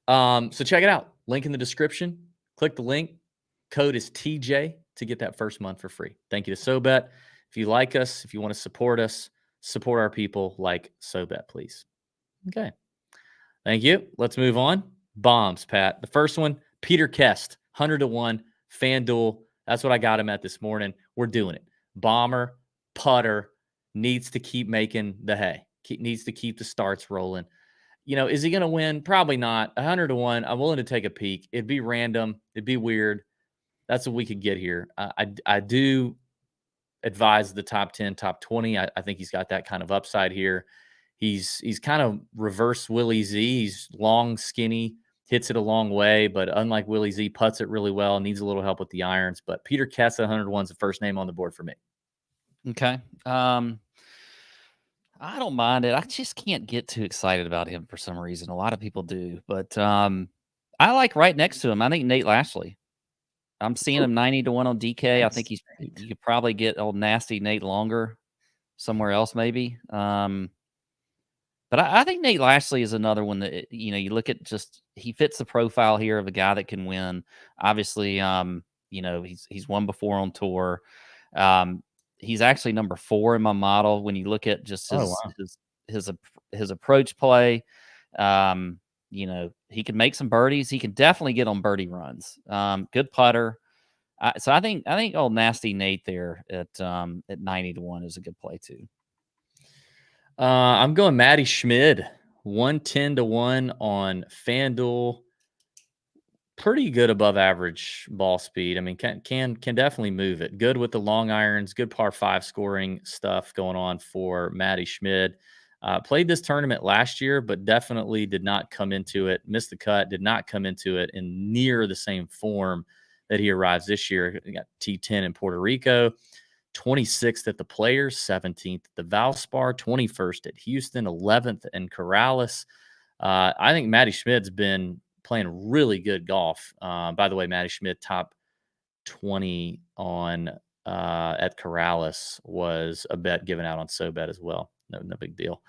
Speaker 2: So check it out. Link in the description. Click the link. Code is TJ to get that first month for free. Thank you to SoBet. If you like us, if you want to support us, support our people like SoBet, please. Okay. Thank you. Let's move on. Bombs, Pat. The first one, Peter Kest, 100-1, FanDuel. That's what I got him at this morning. We're doing it. Bomber, putter, needs to keep making the hay. Needs to keep the starts rolling. Is he going to win? Probably not. 100-1, I'm willing to take a peek. It'd be random. It'd be weird. That's what we could get here. I do advise the top 10, top 20. I think he's got that kind of upside here. He's kind of reverse Willie Z. He's long, skinny, hits it a long way, but unlike Willie Z, putts it really well, needs a little help with the irons. But Peter Kess at 101 is the first name on the board for me.
Speaker 3: Okay. I don't mind it. I just can't get too excited about him for some reason. A lot of people do, but I like right next to him. I think Nate Lashley. I'm seeing him 90-1 on DK. I think you could probably get old nasty Nate longer somewhere else, maybe. But I think Nate Lashley is another one that, you look at, just he fits the profile here of a guy that can win. Obviously, he's won before on tour. He's actually number 4 in my model when you look at just his approach play. He can make some birdies. He can definitely get on birdie runs. Good putter. So I think old nasty Nate there at 90-1 is a good play too.
Speaker 2: I'm going Matty Schmid, 110-1 on FanDuel. Pretty good above average ball speed. I mean, can definitely move it. Good with the long irons, good par 5 scoring stuff going on for Matty Schmid. Played this tournament last year, but definitely did not come into it, missed the cut, did not come into it in near the same form that he arrives this year. He got T10 in Puerto Rico, 26th at the Players, 17th at the Valspar, 21st at Houston, 11th in Corrales. I think Matty Schmid's been playing really good golf. By the way, Matty Schmid top 20 on at Corrales was a bet given out on SoBet as well. No big deal.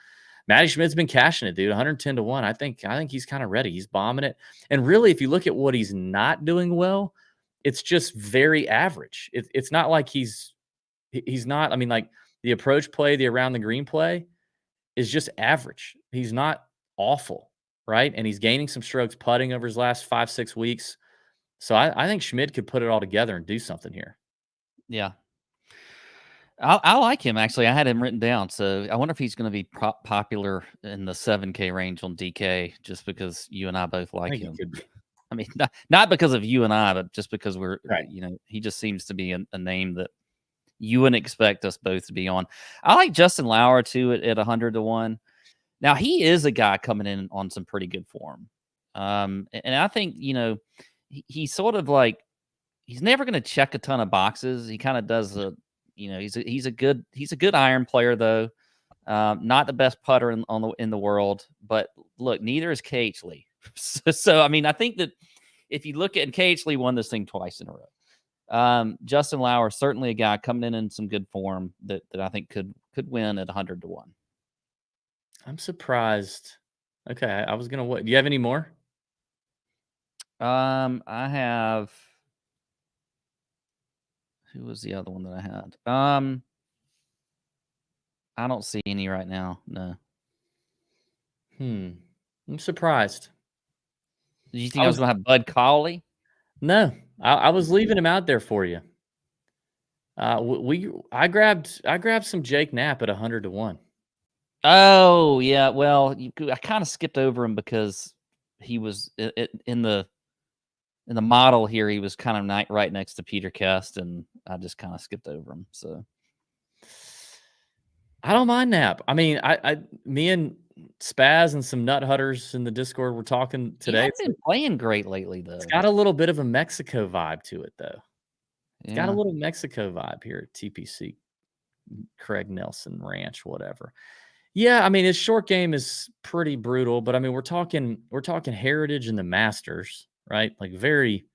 Speaker 2: Matty Schmid's been cashing it, dude. 110-1. I think he's kind of ready. He's bombing it. And really, if you look at what he's not doing well, it's just very average. It's not like he's not. I mean, like the approach play, the around the green play is just average. He's not awful, right? And he's gaining some strokes putting over his last 5-6 weeks. So I think Schmid could put it all together and do something here.
Speaker 3: Yeah. I like him, actually. I had him written down, so I wonder if he's going to be popular in the 7K range on DK just because you and I both
Speaker 2: I
Speaker 3: like
Speaker 2: think
Speaker 3: him.
Speaker 2: it could be.
Speaker 3: I mean, not because of you and I, but just because we're,
Speaker 2: Right.
Speaker 3: he just seems to be a name that you wouldn't expect us both to be on. I like Justin Lauer, too, at 100 to 1. Now, he is a guy coming in on some pretty good form. And I think, he's sort of like, he's never going to check a ton of boxes. He kind of does he's a good iron player though. Not the best putter in the world, but look, neither is Lee. So I mean, I think that if you look at Lee won this thing twice in a row. Justin Lauer, certainly a guy coming in some good form that I think could win at 100 to 1.
Speaker 2: I'm surprised. Okay, I was gonna. What? Do you have any more?
Speaker 3: I have. Who was the other one that I had? I don't see any right now. No.
Speaker 2: I'm surprised.
Speaker 3: Did you think I was going to have Bud Cauley?
Speaker 2: No, I was leaving him out there for you. I grabbed some Jake Knapp at 100 to 1.
Speaker 3: Oh yeah, well, I kind of skipped over him because he was in the model here. He was kind of right next to Peter Kest, and I just kind of skipped over him. So
Speaker 2: I don't mind Knapp. I mean, me and Spaz and some nut hutters in the Discord were talking today.
Speaker 3: He's been playing great lately, though.
Speaker 2: It's got a little bit of a Mexico vibe to it, though. It's got a
Speaker 3: Yeah.
Speaker 2: little Mexico vibe here at TPC Craig Nelson Ranch, whatever. Yeah, I mean, his short game is pretty brutal, but I mean, we're talking Heritage and the Masters, right? Like very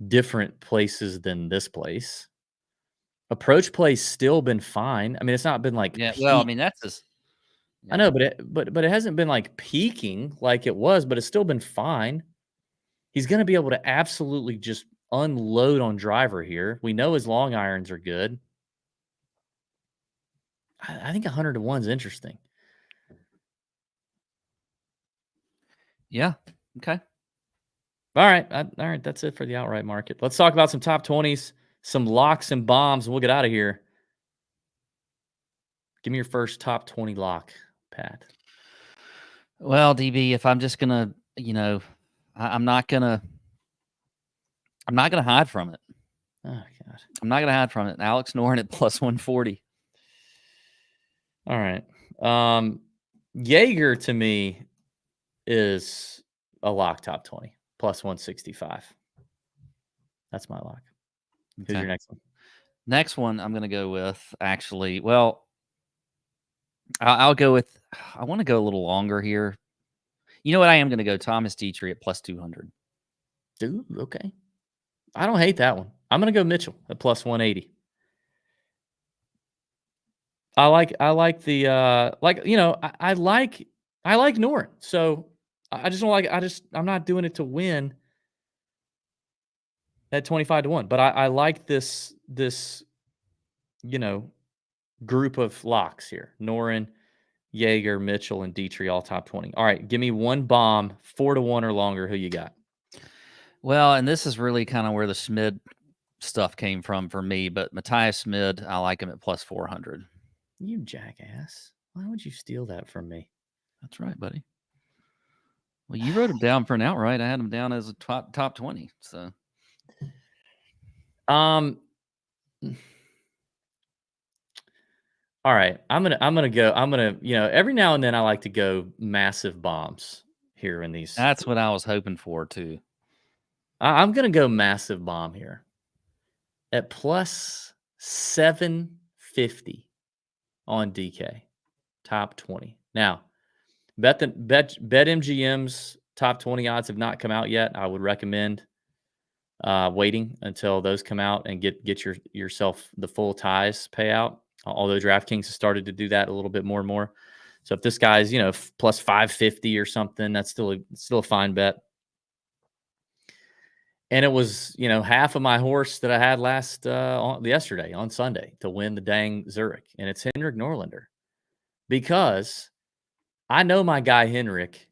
Speaker 2: different places than this place. Approach play's still been fine. I mean, it's not been like
Speaker 3: Well, I mean, that's just.
Speaker 2: I know, but it hasn't been like peaking like it was, but it's still been fine. He's going to be able to absolutely just unload on driver here. We know his long irons are good. I think 100 to 1 is interesting.
Speaker 3: Yeah. Okay.
Speaker 2: All right. All right. That's it for the outright market. Let's talk about some top 20s, some locks and bombs, and we'll get out of here. Give me your first top 20 lock, Pat.
Speaker 3: Well, DB, if I'm just gonna, I'm not gonna hide from it.
Speaker 2: Oh God.
Speaker 3: I'm not gonna hide from it. Alex Noren at plus 140.
Speaker 2: All right. Jaeger to me is a lock top 20 plus 165. That's my lock. Who's your next one?
Speaker 3: Next one I'm going to go with, actually. Well, I'll go with, I want to go a little longer here. You know what? I am going to go Thomas Dietrich at plus 200.
Speaker 2: Dude, okay. I don't hate that one. I'm going to go Mitchell at plus 180. I like the I like Noren. So I just don't like I'm not doing it to win at 25 to 1, but I like this group of locks here. Noren, Jaeger, Mitchell, and Dietrich all top 20. All right, give me one bomb, 4 to 1 or longer. Who you got?
Speaker 3: Well, and this is really kind of where the Schmid stuff came from for me, but Matthias Schmid, I like him at plus 400.
Speaker 2: You jackass. Why would you steal that from me?
Speaker 3: That's right, buddy. Well, you wrote him down for an outright. I had him down as a top 20. So,
Speaker 2: all right. I'm gonna go. Every now and then I like to go massive bombs here in these.
Speaker 3: That's what I was hoping for too.
Speaker 2: I'm gonna go massive bomb here at plus 750 on DK, top 20. Now, BetMGM's top 20 odds have not come out yet. I would recommend waiting until those come out and get yourself the full ties payout. Although DraftKings has started to do that a little bit more and more. So if this guy's plus 550 or something, that's still a fine bet. And it was half of my horse that I had yesterday on Sunday to win the dang Zurich, and it's Henrik Norlander, because I know my guy Henrik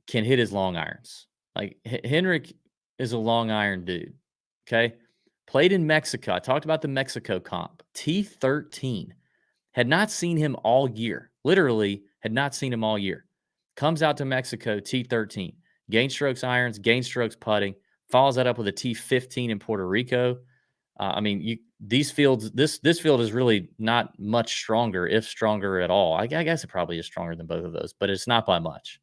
Speaker 2: can hit his long irons. Like Henrik is a long iron dude. Okay. Played in Mexico. I talked about the Mexico comp. T13. Had not seen him all year. Literally had not seen him all year. Comes out to Mexico, T13. Gain strokes irons, gain strokes putting. Follows that up with a T15 in Puerto Rico. These fields, this field is really not much stronger, if stronger at all. I guess it probably is stronger than both of those, but it's not by much.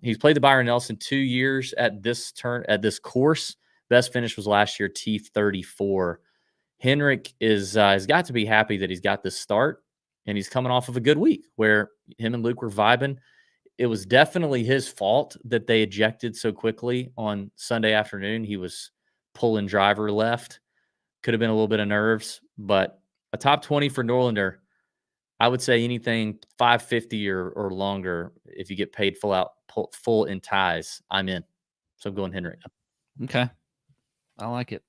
Speaker 2: He's played the Byron Nelson 2 years at this course. Best finish was last year, T34. Henrik has got to be happy that he's got this start, and he's coming off of a good week where him and Luke were vibing. It was definitely his fault that they ejected so quickly on Sunday afternoon. He was pulling driver left. Could have been a little bit of nerves, but a top 20 for Norlander, I would say anything 550 or longer, if you get paid full in ties, I'm in. So I'm going Henrik.
Speaker 3: Okay. I like it.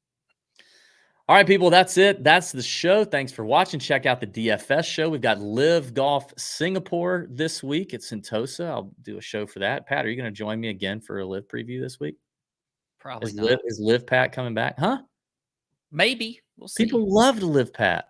Speaker 2: All right, people, that's it. That's the show. Thanks for watching. Check out the DFS show. We've got Liv Golf Singapore this week at Sentosa. I'll do a show for that. Pat, are you going to join me again for a Liv preview this week?
Speaker 3: Probably not.
Speaker 2: Is Liv Pat coming back? Huh?
Speaker 3: Maybe. We'll see.
Speaker 2: People love to Liv Pat.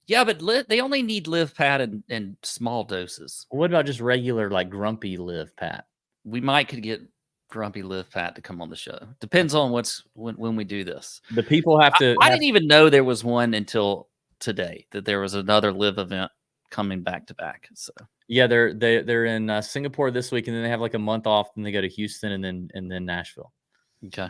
Speaker 3: Yeah, but they only need Liv Pat in small doses.
Speaker 2: What about just regular, like grumpy Liv Pat?
Speaker 3: We could get grumpy Liv Pat to come on the show. Depends on when we do this.
Speaker 2: The people have to.
Speaker 3: I didn't even know there was one until today, that there was another Liv event coming back to back. So
Speaker 2: yeah, they're in Singapore this week, and then they have like a month off, and they go to Houston and then Nashville.
Speaker 3: Okay.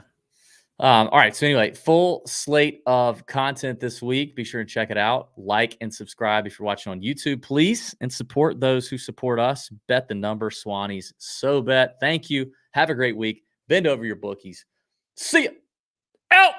Speaker 2: All right. So anyway, full slate of content this week. Be sure to check it out. Like and subscribe if you're watching on YouTube, please, and support those who support us. Bet the number, Swannies, SoBet. Thank you. Have a great week. Bend over your bookies. See ya. Out.